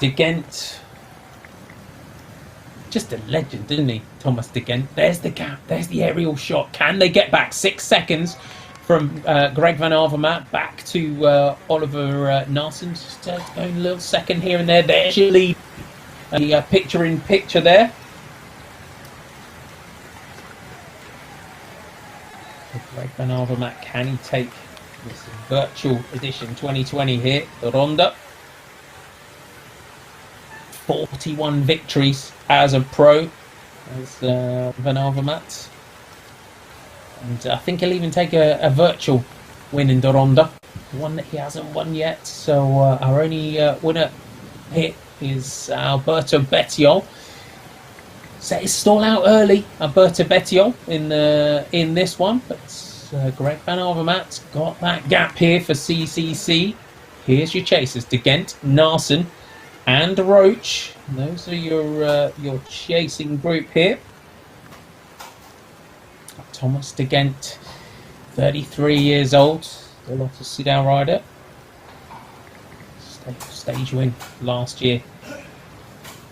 De Gendt, just a legend, isn't he, Thomas De Gendt? There's the gap, there's the aerial shot. Can they get back 6 seconds from Greg Van Avermaet back to Oliver Naesen? Just going a little second here and there. There's your lead. A picture-in-picture there. Greg Van Avermaet, can he take this virtual edition 2020 here, the Ronde? 41 victories as a pro, as Van Avermaet. And I think he'll even take a virtual win in the Ronde, one that he hasn't won yet. So our only winner here is Alberto Bettiol. Set his stall out early, Alberto Bettiol, in this one, but Greg Van Avermaet got that gap here for CCC. Here's your chasers: De Gendt, Naesen, and Roche. Those are your chasing group here. Thomas De Gendt, 33 years old, still off the sit-down rider. Stage win last year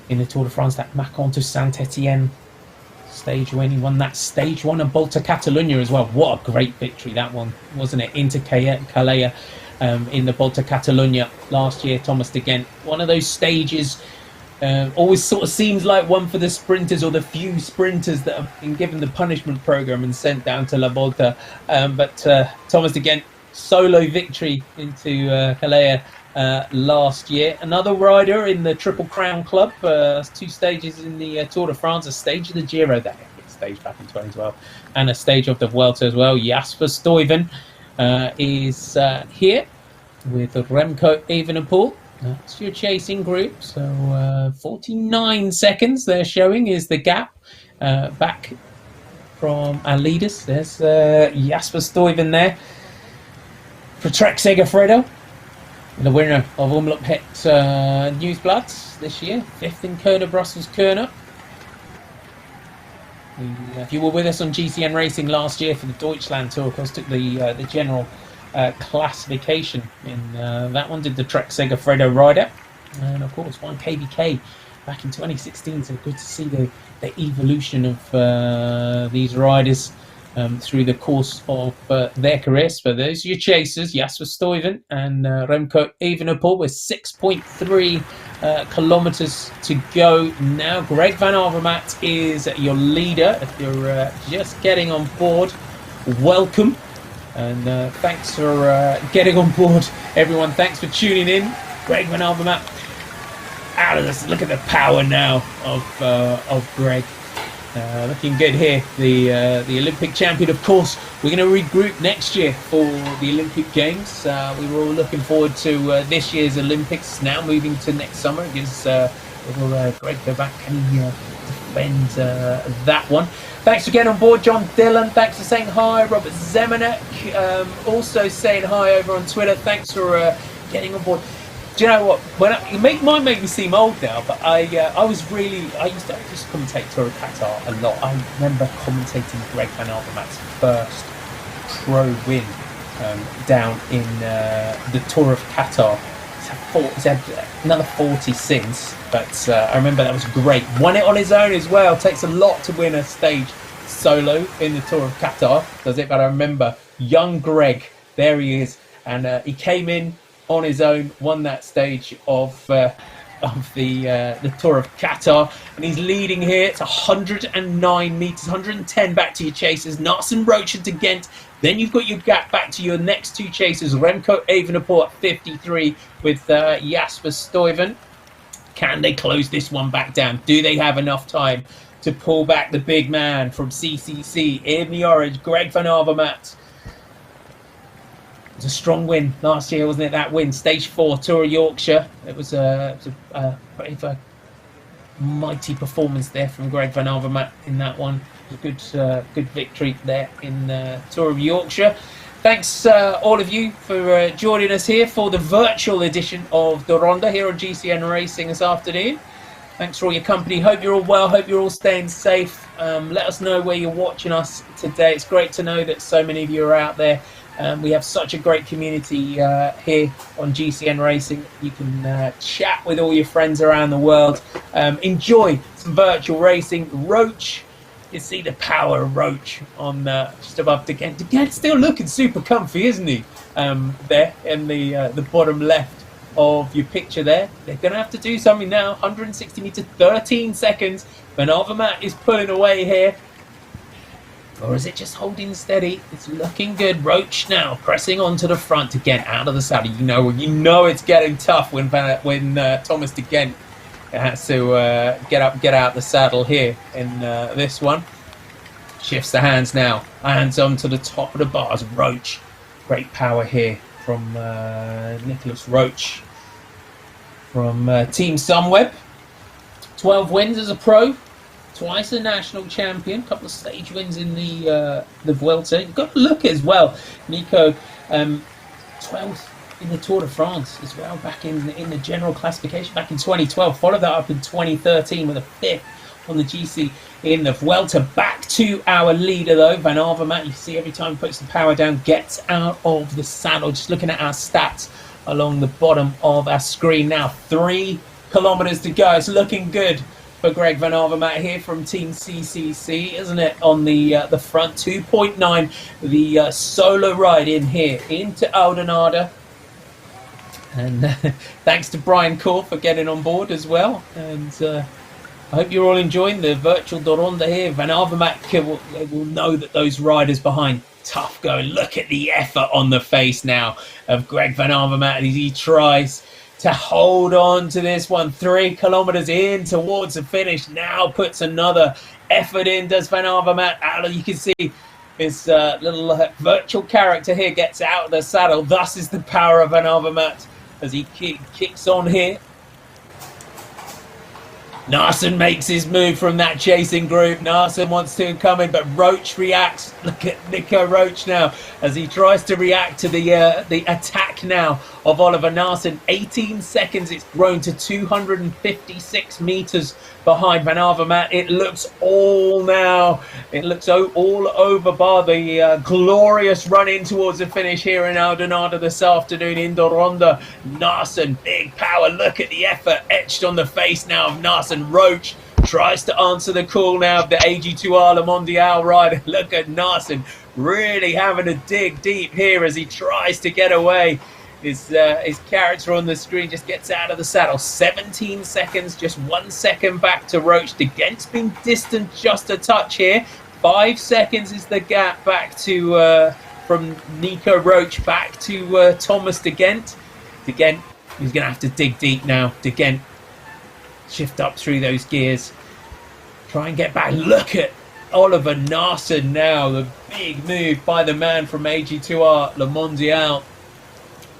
in the Tour de France, that Macon to Saint-Etienne stage win. He won that stage one of Volta Catalunya as well. What a great victory that one, wasn't it? Into Calais in the Volta Catalunya last year, Thomas De Gendt. One of those stages always sort of seems like one for the sprinters, or the few sprinters that have been given the punishment program and sent down to La Volta. But Thomas De Gendt, solo victory into Calais last year. Another rider in the Triple Crown Club, 2 stages in the Tour de France, a stage of the Giro, that stage back in 2012, and a stage of the Vuelta as well. Jasper Stuyven is here with Remco Evenepoel. That's your chasing group. So 49 seconds they're showing is the gap back from our leaders. There's Jasper Stuyven there for Trek Segafredo, the winner of Omloop Het Nieuwsblad this year, 5th in Kona, Brussels Kona. If you were with us on GCN Racing last year for the Deutschland Tour, of course, took the general classification in that one, did the Trek Segafredo rider, and of course won KBK back in 2016. So good to see the evolution of these riders through the course of their careers. But those are your chasers: Jasper Stuyven and Remco Evenepoel, with 6.3 kilometers to go now. Greg Van Avermaet is your leader. If you're just getting on board, welcome, and thanks for getting on board, everyone. Thanks for tuning in. Greg Van Avermaet out of this. Look at the power now of Greg. Looking good here, the Olympic champion. Of course, we're going to regroup next year for the Olympic Games. We were all looking forward to this year's Olympics. Now moving to next summer, it gives little Greg go back and defend that one. Thanks for getting on board, John Dillon. Thanks for saying hi, Robert Zemanek. Also saying hi over on Twitter. Thanks for getting on board. Do you know what? It might make me seem old now, but I used to commentate Tour of Qatar a lot. I remember commentating Greg Van Avermaet's first pro win down in the Tour of Qatar. He's had another 40 since, but I remember that was great. Won it on his own as well. Takes a lot to win a stage solo in the Tour of Qatar, does it? But I remember young Greg, there he is, and he came in on his own, won that stage of the Tour of Qatar, and he's leading here. It's 109 meters, 110 back to your chasers, Naesen, Roche, and De Gendt. Then you've got your gap back to your next 2 chasers, Remco Evenepoel at 53 with Jasper Stuyven. Can they close this one back down? Do they have enough time to pull back the big man from CCC in the orange, Greg Van Avermaet? It was a strong win last year, wasn't it? That win, stage 4, Tour of Yorkshire. It was a mighty performance there from Greg Van Avermaet in that one. It was a good victory there in Tour of Yorkshire. Thanks all of you for joining us here for the virtual edition of the Ronde here on GCN Racing this afternoon. Thanks for all your company. Hope you're all well. Hope you're all staying safe. Let us know where you're watching us today. It's great to know that so many of you are out there. We have such a great community here on GCN Racing. You can chat with all your friends around the world. Enjoy some virtual racing. Roche, you see the power of Roche on just above De Gendt. De Gendt still looking super comfy, isn't he? There in the bottom left of your picture there. They're going to have to do something now. 160 meters, 13 seconds. Van Avermaet is pulling away here. Or is it just holding steady? It's looking good. Roche now pressing onto the front to get out of the saddle. You know it's getting tough when Thomas De Gendt has to get out the saddle here in this one. Shifts the hands now. Hands onto the top of the bars. Roche. Great power here from Nicolas Roche from Team Sunweb. 12 wins as a pro, twice a national champion, couple of stage wins in the Vuelta. You've got to look as well, Nico, 12th in the Tour de France as well, back in the general classification back in 2012. Followed that up in 2013 with a 5th on the GC in the Vuelta. Back to our leader though, Van Avermaet. You see every time he puts the power down, gets out of the saddle. Just looking at our stats along the bottom of our screen now. 3 kilometers to go. It's looking good for Greg Van Avermaet here from Team CCC, isn't it? On the front, 2.9, the solo ride in here into Oudenaarde. And thanks to Brian Core for getting on board as well. And I hope you're all enjoying the virtual Ronde here. Van Avermaet will know that those riders behind, tough going. Look at the effort on the face now of Greg Van Avermaet as he tries to hold on to this one. 3 kilometers in towards the finish. Now puts another effort in, does Van Avermaet. You can see this little virtual character here gets out of the saddle. Thus is the power of Van Avermaet as he kicks on here. Naesen makes his move from that chasing group. Naesen wants to come in, but Roche reacts. Look at Nico Roche now as he tries to react to the attack now of Oliver Naesen. 18 seconds, it's grown to 256 meters behind Van Avermaet. It looks all now. It looks all over bar the glorious run in towards the finish here in Oudenaarde this afternoon in the Ronde. Naesen, big power. Look at the effort etched on the face now of Naesen. Roche tries to answer the call now of the AG2R Le Mondial rider. Look at Naesen really having to dig deep here as he tries to get away. His character on the screen just gets out of the saddle. 17 seconds, just 1 second back to Roche. De Gendt's been distant just a touch here. 5 seconds is the gap back to from Nico Roche back to Thomas De Gendt. De Gendt, he's going to have to dig deep now. De Gendt, shift up through those gears. Try and get back. Look at Oliver Naesen now. The big move by the man from AG2R Le Mondial.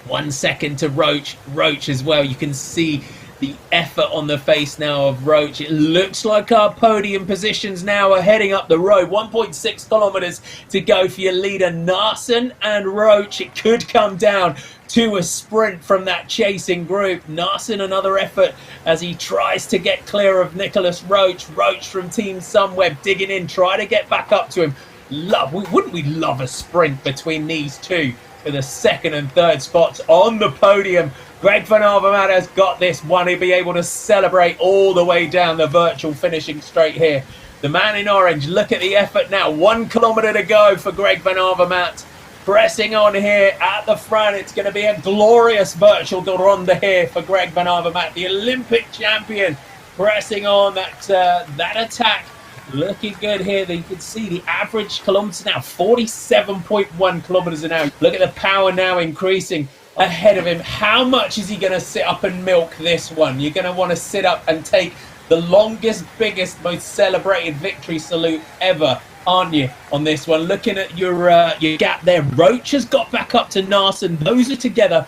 1 second to Roche. Roche as well. You can see the effort on the face now of Roche. It looks like our podium positions now are heading up the road. 1.6 kilometers to go for your leader, Naesen and Roche. It could come down to a sprint from that chasing group. Naesen, another effort as he tries to get clear of Nicolas Roche. Roche from Team Sunweb digging in, try to get back up to him. Wouldn't we love a sprint between these two for the second and third spots on the podium? Greg Van Avermaet has got this one. He'll be able to celebrate all the way down the virtual finishing straight here. The man in orange, look at the effort now. 1 kilometer to go for Greg Van Avermaet. Pressing on here at the front. It's going to be a glorious virtual Ronde here for Greg Van Avermaet, the Olympic champion. Pressing on that attack. Looking good here. You can see the average kilometers now, 47.1 kilometers an hour. Look at the power now increasing ahead of him. How much is he going to sit up and milk this one? You're going to want to sit up and take the longest, biggest, most celebrated victory salute ever, aren't you, on this one? Looking at your gap there. Roche has got back up to Naesen. Those are together.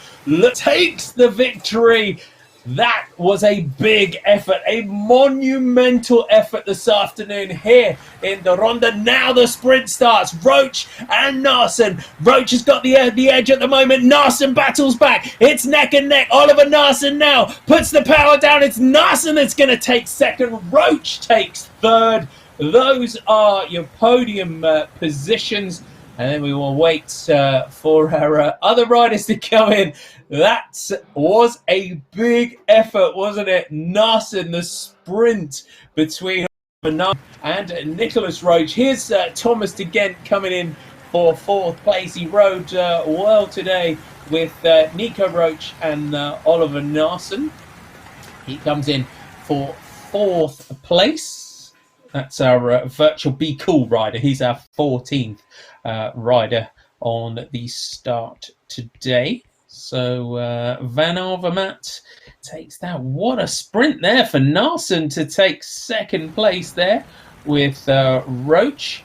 Takes the victory. That was a big effort, a monumental effort this afternoon here in the Ronde. Now the sprint starts. Roche and Naesen. Roche has got the edge at the moment. Naesen battles back. It's neck and neck. Oliver Naesen now puts the power down. It's Naesen that's going to take second. Roche takes third. Those are your podium positions. And then we will wait for our other riders to come in. That was a big effort, wasn't it? Naesen, the sprint between and Nicolas Roche. Here's Thomas De Gendt coming in for fourth place. He rode well today with Nico Roche and Oliver Naesen. He comes in for fourth place. That's our virtual Bkool rider. He's our 14th rider on the start today. So Van Avermaet takes that. What a sprint there for Naesen to take second place there with Roche.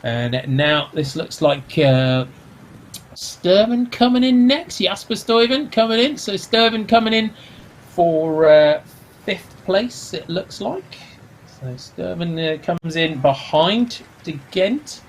And now this looks like Stuyven coming in next. Jasper Stuyven coming in. So Stuyven coming in for 5th place, it looks like. So Stuyven comes in behind to Gendt.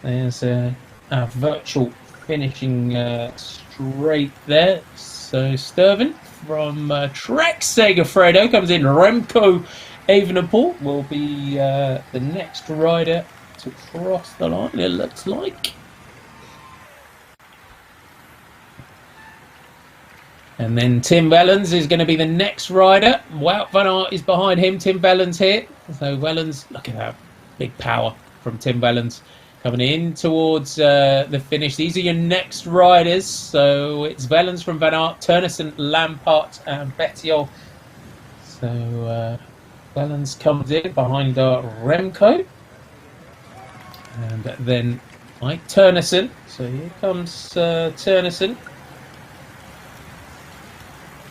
There's a virtual finishing straight there. So Stuyven from Trek Segafredo comes in. Remco Evenepoel will be the next rider to cross the line, it looks like. And then Tim Wellens is going to be the next rider. Wout van Aert is behind him. Tim Wellens here. So Wellens, look at that big power from Tim Wellens coming in towards the finish. These are your next riders. So it's Wellens from Van Aert, Teunissen, Lampaert and Bettiol. So Wellens comes in behind Remco. And then Teunissen. So here comes Teunissen.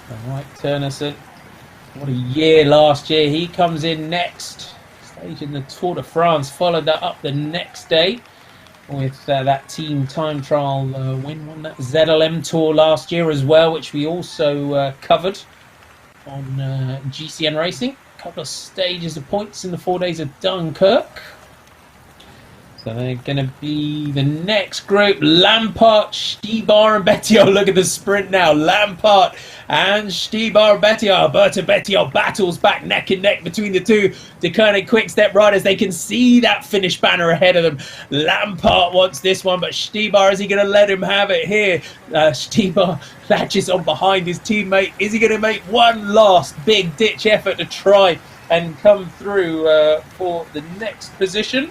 All right, Teunissen. What a year last year. He comes in next. Stage in the Tour of France. Followed that up the next day with that team time trial win on that ZLM Tour last year as well, which we also covered on GCN Racing. A couple of stages of points in the 4 days of Dunkirk. So they're going to be the next group. Lampaert, Stybar and Bettiol. Look at the sprint now. Lampaert and Stybar and Bettiol. Alberto Bettiol battles back neck and neck between the two Deceuninck Quick Step riders. They can see that finish banner ahead of them. Lampaert wants this one, but Stybar, is he going to let him have it here? Stybar latches on behind his teammate. Is he going to make one last big ditch effort to try and come through for the next position?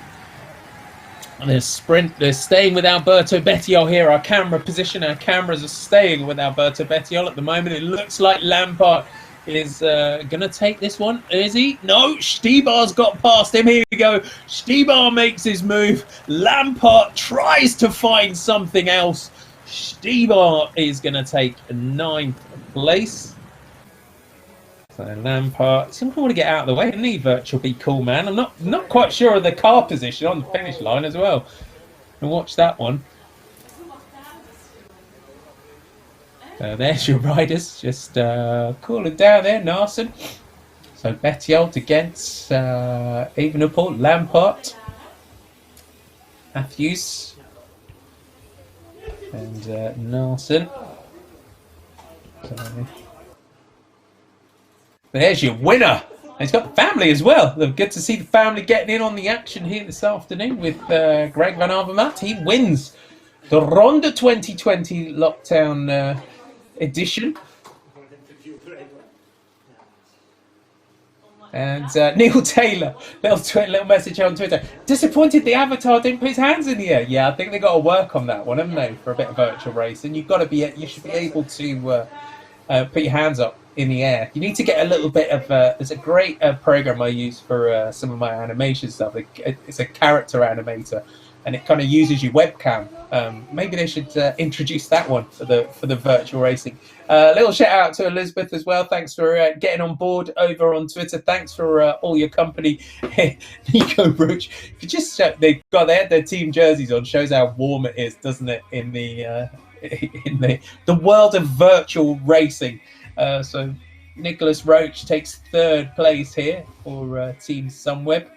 And there's sprint. They're staying with Alberto Bettiol here. Our camera position. Our cameras are staying with Alberto Bettiol at the moment. It looks like Lampaert is going to take this one. Is he? No. Stybar's got past him. Here we go. Stybar makes his move. Lampaert tries to find something else. Stybar is going to take 9th place. So Lampaert, someone want to get out of the way, doesn't he? Virtual Bkool man. I'm not quite sure of the car position on the finish line as well. And watch that one. There's your riders, just cooling down there, Naesen. So Bettiol to Gendt, Evenepoel, Lampaert, Matthews, and Naesen. So, there's your winner. He's got the family as well. Good to see the family getting in on the action here this afternoon with Greg van Avermaet. He wins the Ronde 2020 lockdown edition. And Neil Taylor, little message on Twitter. Disappointed the avatar didn't put his hands in the air. Yeah, I think they got to work on that one, haven't they? For a bit of virtual racing, you should be able to put your hands up in the air. You need to get a little bit of there's a great program I use for some of my animation stuff. It's a character animator, and it kind of uses your webcam. Maybe they should introduce that one for the virtual racing. Little shout out to Elizabeth as well. Thanks for getting on board over on Twitter. Thanks for all your company. Nico Roche, you just they had their team jerseys on. Shows how warm it is, doesn't it? In the world of virtual racing. So Nicolas Roche takes 3rd place here for Team Sunweb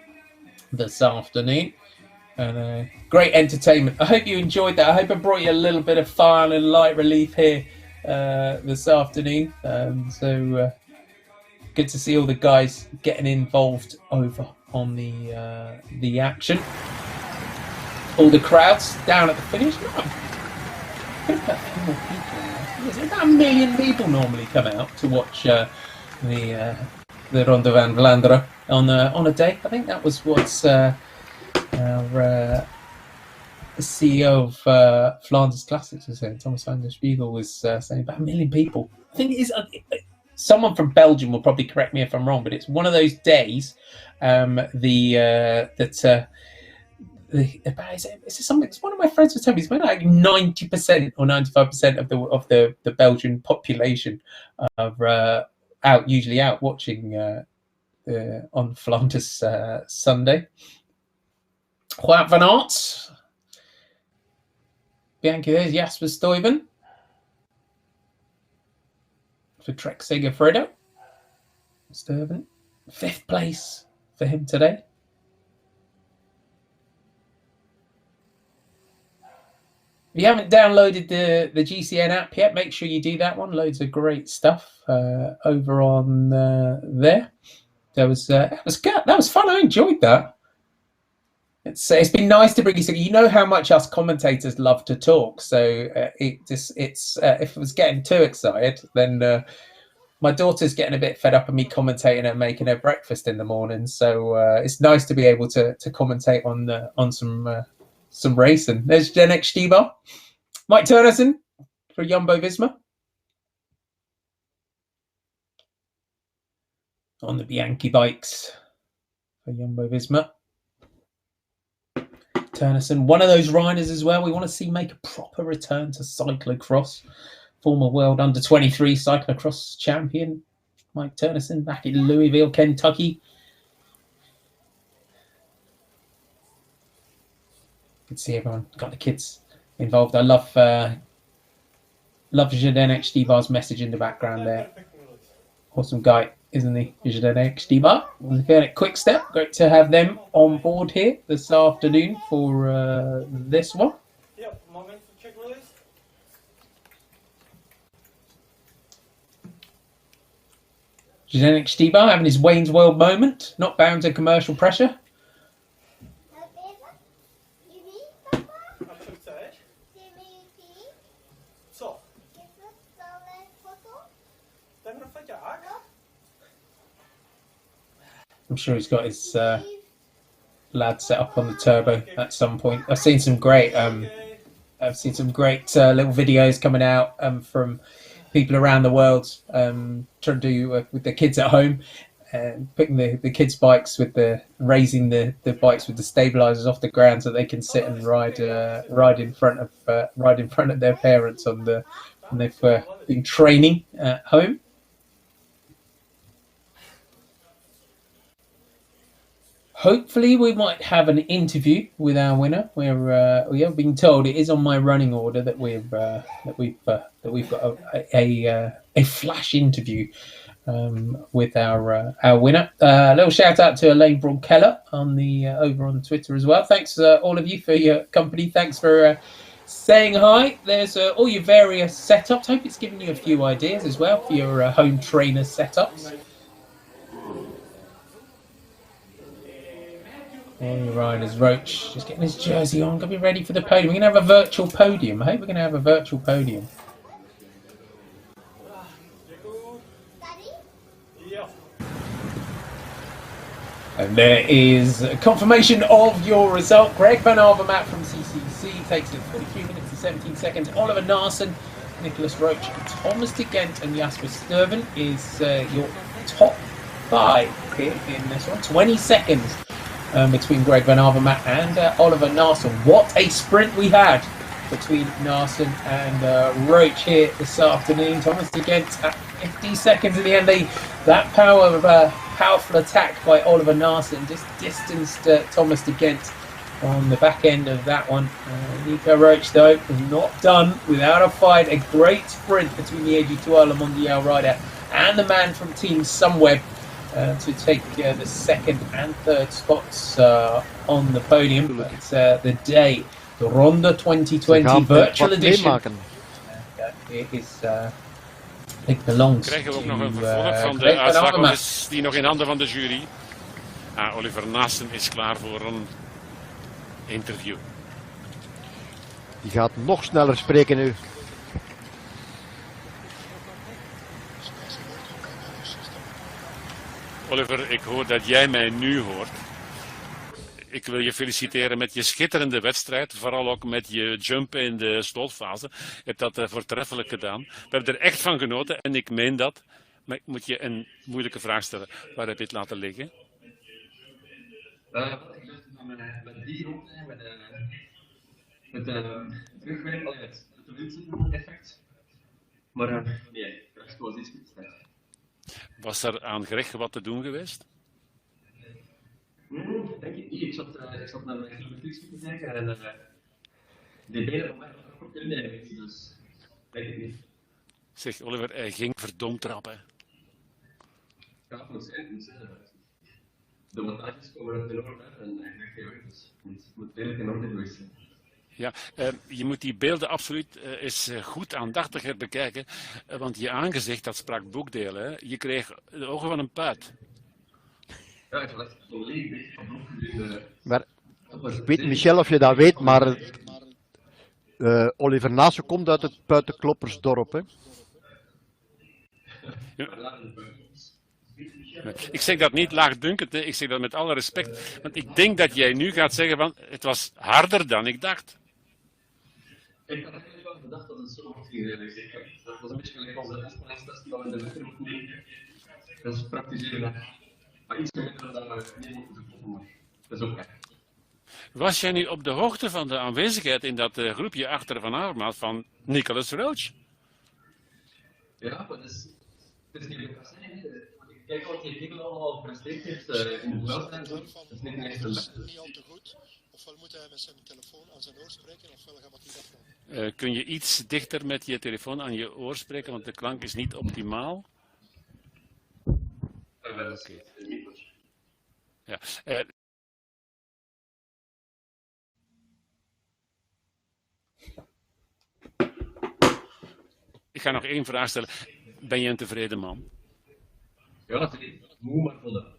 this afternoon. And great entertainment. I hope you enjoyed that. I hope I brought you a little bit of fun and light relief here this afternoon. So good to see all the guys getting involved over on the action. All the crowds down at the finish. Could have put a few more people. There's about 1 million people normally come out to watch the Ronde van Vlaanderen on a day. I think that was what's the CEO of Flanders Classics was saying. Thomas van der Spiegel was saying about 1 million people. I think it is. Someone from Belgium will probably correct me if I'm wrong, but it's one of those days it's something. One of my friends was telling me it's like 90% or 95% of the Belgian population are usually out watching on Flanders Sunday. Wout van Aert, Bianchi, there's Jasper Stuyven. for Trek Segafredo. Stuyven, 5th place for him today. If you haven't downloaded the GCN app yet, make sure you do that one. Loads of great stuff over on there. That was good. That was fun. I enjoyed that. It's been nice to bring you. You know how much us commentators love to talk. So if it was getting too excited, then my daughter's getting a bit fed up of me commentating and making her breakfast in the morning. So it's nice to be able to commentate on some racing. There's Zdenek Stybar, Mike Teunissen for Jumbo-Visma on the Bianchi bikes for Jumbo-Visma. Teunissen, one of those riders as well we want to see make a proper return to cyclocross. Former world under-23 cyclocross champion Mike Teunissen back in Louisville, Kentucky. You can see everyone got the kids involved. I love Zdenek Stybar's message in the background there. Awesome guy, isn't he? Zdenek Stybar. Quick Step. Great to have them on board here this afternoon for this one. Yep, moment to check release. Zdenek Stybar having his Wayne's World moment, not bound to commercial pressure. I'm sure he's got his lad set up on the turbo at some point. I've seen some great little videos coming out from people around the world trying to do with the kids at home and putting the kids' bikes raising the bikes with the stabilizers off the ground so they can sit and ride in front of their parents when they've been training at home. Hopefully, we might have an interview with our winner. We have been told it is on my running order that we've got a flash interview with our winner. A little shout out to Elaine Braun-Keller over on Twitter as well. Thanks all of you for your company. Thanks for saying hi. There's all your various setups. Hope it's given you a few ideas as well for your home trainer setups. All your riders, Roche just getting his jersey on, gonna be ready for the podium. We're gonna have a virtual podium. I hope we're gonna have a virtual podium. And there is a confirmation of your result. Greg van Avermaet from CCC takes it 43 minutes and 17 seconds. Oliver Naesen, Nicolas Roche, Thomas de Gendt and Jasper Stuyven is your top 5 here in this one. 20 seconds. Between Greg van Avermaet and Oliver Naesen. What a sprint we had between Naesen and Roche here this afternoon. Thomas de Gendt at 50 seconds at the end. That powerful attack by Oliver Naesen just distanced Thomas de Gendt on the back end of that one. Nico Roche, though, was not done without a fight. A great sprint between the Étoile Le Mondial rider and the man from Team Sunweb. To take the 2nd and 3rd spots on the podium. But the day, the Ronde 2020 virtual edition. It belongs Krijgen we ook to, nog een vervolg van de uitslag, of is die nog in handen van de jury? Oliver Naesen is klaar voor een interview. Die gaat nog sneller spreken nu. Oliver, ik hoor dat jij mij nu hoort. Ik wil je feliciteren met je schitterende wedstrijd. Vooral ook met je jump in de slotfase. Je hebt dat voortreffelijk gedaan. We hebben er echt van genoten en ik meen dat. Maar ik moet je een moeilijke vraag stellen. Waar heb je het laten liggen? Ik dacht met die route, met terugwerken, het windeffect. Maar nee, dat was iets goed. Was er aan Greg wat te doen geweest? Denk ik niet. Ik zat naar mijn kilometrics te kijken en die benen van mij waren ook in de dus denk ik niet. Zeg, Oliver, hij ging verdomd trappen. Ja, het moet zijn. De wattages komen uit de noord en hij krijgt geen weg, dus het moet redelijk in orde geweest zijn. Ja, je moet die beelden absoluut eens goed aandachtiger bekijken, want je aangezicht, dat sprak boekdelen. Hè? Je kreeg de ogen van een puit. Ja, ik was echt volledig bezig van bloed. Maar ik weet niet, Michel, of je dat weet, maar Oliver Naesen komt uit het Puitenkloppersdorp. Hè? Ja. Ik zeg dat niet laagdunkend, ik zeg dat met alle respect. Want ik denk dat jij nu gaat zeggen van het was harder dan ik dacht. Ik had eigenlijk wel gedacht dat het zo goed ging realiseren. Dat was een beetje gelijk onze afspraakstest dat we in de winter moeten doen. Dat is praktiseren. Maar iets minder dan we niet moeten doen. Maar dat is ook echt. Was jij nu op de hoogte van de aanwezigheid in dat groepje achter Van Avermaet van Nicolas Roche? Ja, maar het is niet meer zijn. Kijk wat die Nicolas allemaal gepresteerd heeft in het veld en zo. Dat is niet echt een beste. Niet al te goed. Ofwel moet hij met zijn telefoon aan zijn oor spreken, ofwel gaat hij dat doen. Kun je iets dichter met je telefoon aan je oor spreken, want de klank is niet optimaal? Okay. Ja. Ik ga nog één vraag stellen. Ben je een tevreden man? Ja, moe maar volle.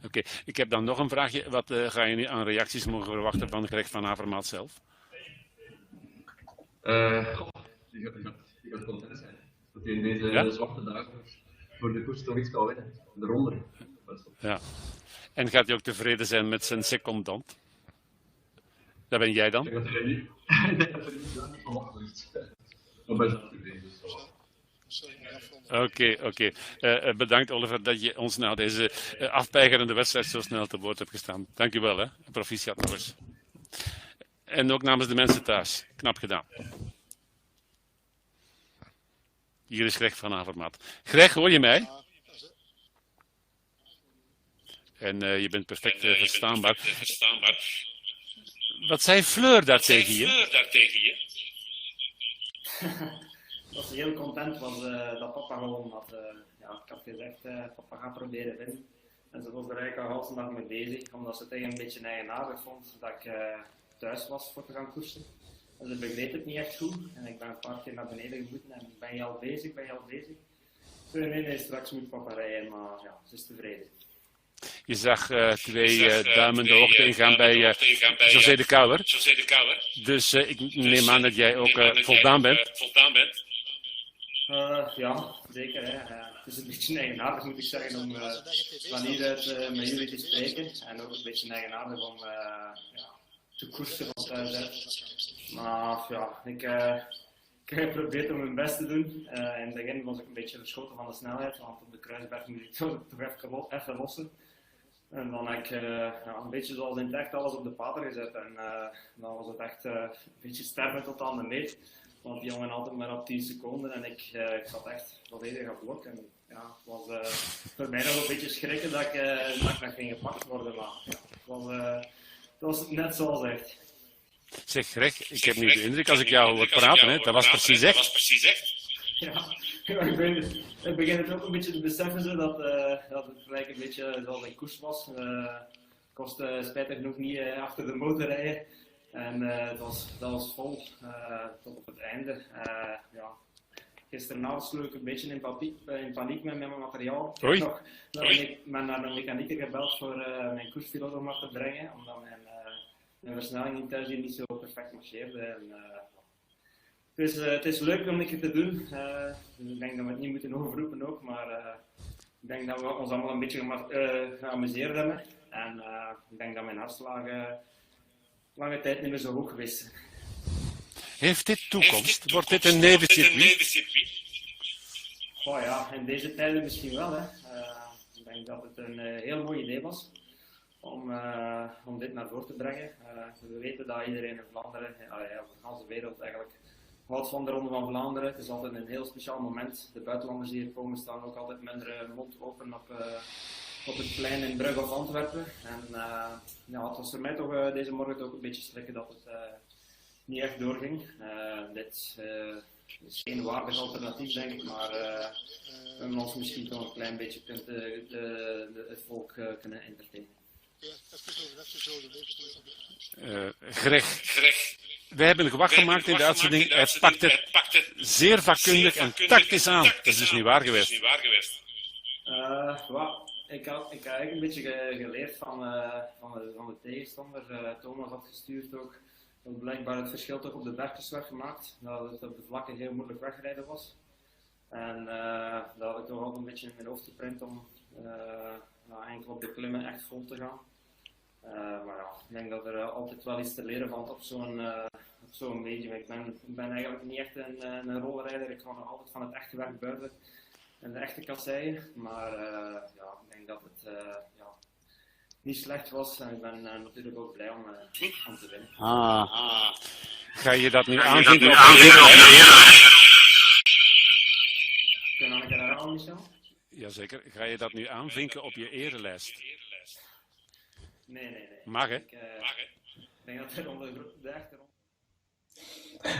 Oké, ik heb dan nog een vraagje. Wat ga je nu aan reacties mogen verwachten van Greg van Avermaet zelf? Die gaat content zijn. Dat hij in deze zwarte dagen voor de koers toch iets kan winnen. De ronde. Ja. En gaat hij ook tevreden zijn met zijn secondant? Dat ben jij dan? Ik denk dat hij niet verwacht heeft. Maar bij zijn tevreden. Oké. Bedankt Oliver dat je ons na deze afpeigerende wedstrijd zo snel te woord hebt gestaan. Dank je wel, hè. Proficiat nog eens. En ook namens de mensen thuis. Knap gedaan. Hier is Greg van Avermaet. Greg, hoor je mij? En je bent perfect verstaanbaar. Wat zei Fleur daar tegen je? Dat ze heel content was dat papa gewoon had. Ik had gezegd, papa gaat proberen winnen. En ze was er eigenlijk al de dag mee bezig, omdat ze het eigenlijk een beetje eigenaardig vond dat ik thuis was voor te gaan koersen. En ze begreep het niet echt goed. En ik ben een paar keer naar beneden gemoeten en ben je al bezig? Nee, straks moet papa rijden, maar ja, ze is tevreden. Je zag twee duimen de hoogte ingaan bij José de Kouwer. Dus ik neem aan dat jij ook voldaan bent. Ja, zeker. Hè. Het is een beetje eigenaardig, moet ik zeggen, om van hieruit met jullie te spreken. En ook een beetje eigenaardig om te koersen van thuis uit. Maar ja, ik heb geprobeerd om mijn best te doen. In het begin was ik een beetje verschoten van de snelheid, want op de kruisberg moet ik toch even lossen. En dan heb ik een beetje zoals in het echt alles op de pater gezet. En dan was het echt een beetje sterven tot aan de meet. Want die jongen altijd maar op 10 seconden en ik zat echt volledig op blok. En ja, het was voor mij nog een beetje schrikken dat ik nog ging gepakt worden. Maar ja, het was net zoals echt. Zeg Greg, ik heb nu de indruk als ik jou hoor praten, hè, dat was precies echt. Ja, ik begin het ook een beetje te beseffen zo, dat het gelijk een beetje zoals een koers was. Het kostte spijtig genoeg niet achter de motor rijden. En dat was vol tot op het einde. Gisteravond sloeg ik een beetje in paniek met mijn materiaal. Ik heb nog naar de mechanieker gebeld voor mijn koersfilosofie nog te brengen, omdat mijn versnelling in thuis hier niet zo perfect marcheerde. En, het is leuk om een keer te doen. Dus ik denk dat we het niet moeten overroepen ook, maar ik denk dat we ons allemaal een beetje geamuseerd hebben. En ik denk dat mijn hartslagen lange tijd niet meer zo hoog geweest zijn. Heeft dit toekomst? Wordt dit een nevencircuit? Oh ja, in deze tijden misschien wel. Hè. Ik denk dat het een heel mooi idee was om dit naar voren te brengen. We weten dat iedereen in Vlaanderen, over de hele wereld eigenlijk, houdt van de Ronde van Vlaanderen. Het is altijd een heel speciaal moment. De buitenlanders die hier komen staan ook altijd met hun mond open op het plein in Brugge of Antwerpen. En het was voor mij toch deze morgen ook een beetje schrikken dat het niet echt doorging. is geen waardig alternatief, denk ik, maar we hebben ons misschien toch een klein beetje het volk kunnen entertainen. Greg, wij hebben gewacht gemaakt in de uitzending. Hij pakt het zeer vakkundig en tactisch aan. Dat is dus niet waar geweest. Ik had eigenlijk een beetje geleerd van de tegenstander. Thomas had gestuurd ook dat blijkbaar het verschil toch op de bergjes werd gemaakt. Dat het op de vlakken heel moeilijk wegrijden was. En dat had ik toch ook een beetje in mijn hoofd geprint om enkel op de klimmen echt vol te gaan. Maar ja, ik denk dat er altijd wel iets te leren valt op zo'n medium. Ik ben eigenlijk niet echt een rolrijder. Ik ga nog altijd van het echte werk buiten en de echte kasseien. Maar ik denk dat het niet slecht was. En ik ben natuurlijk ook blij om te winnen. Ga je dat nu aanvinken op je eerlijst? Kun je nog een keer herhalen, Michel? Jazeker. Ga je dat nu aanvinken op je erelijst? Nee. Mag, hè? Ik denk dat er onder de echte...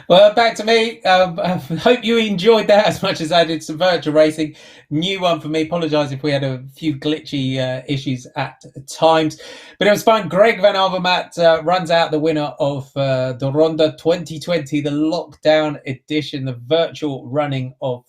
Well, back to me. I hope you enjoyed that as much as I did some virtual racing. New one for me. Apologise if we had a few glitchy issues at times. But it was fun. Greg van Avermaet runs out the winner of the Ronde 2020, the lockdown edition, the virtual running of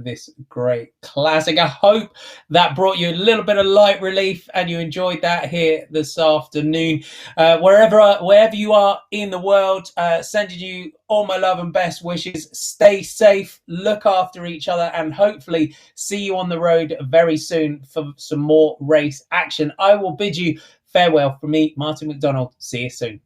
this great classic. I hope that brought you a little bit of light relief and you enjoyed that here this afternoon. Wherever you are in the world, sending you all my love and best wishes. Stay safe, look after each other, and hopefully see you on the road very soon for some more race action. I will bid you farewell from me, Martin McDonald. See you soon.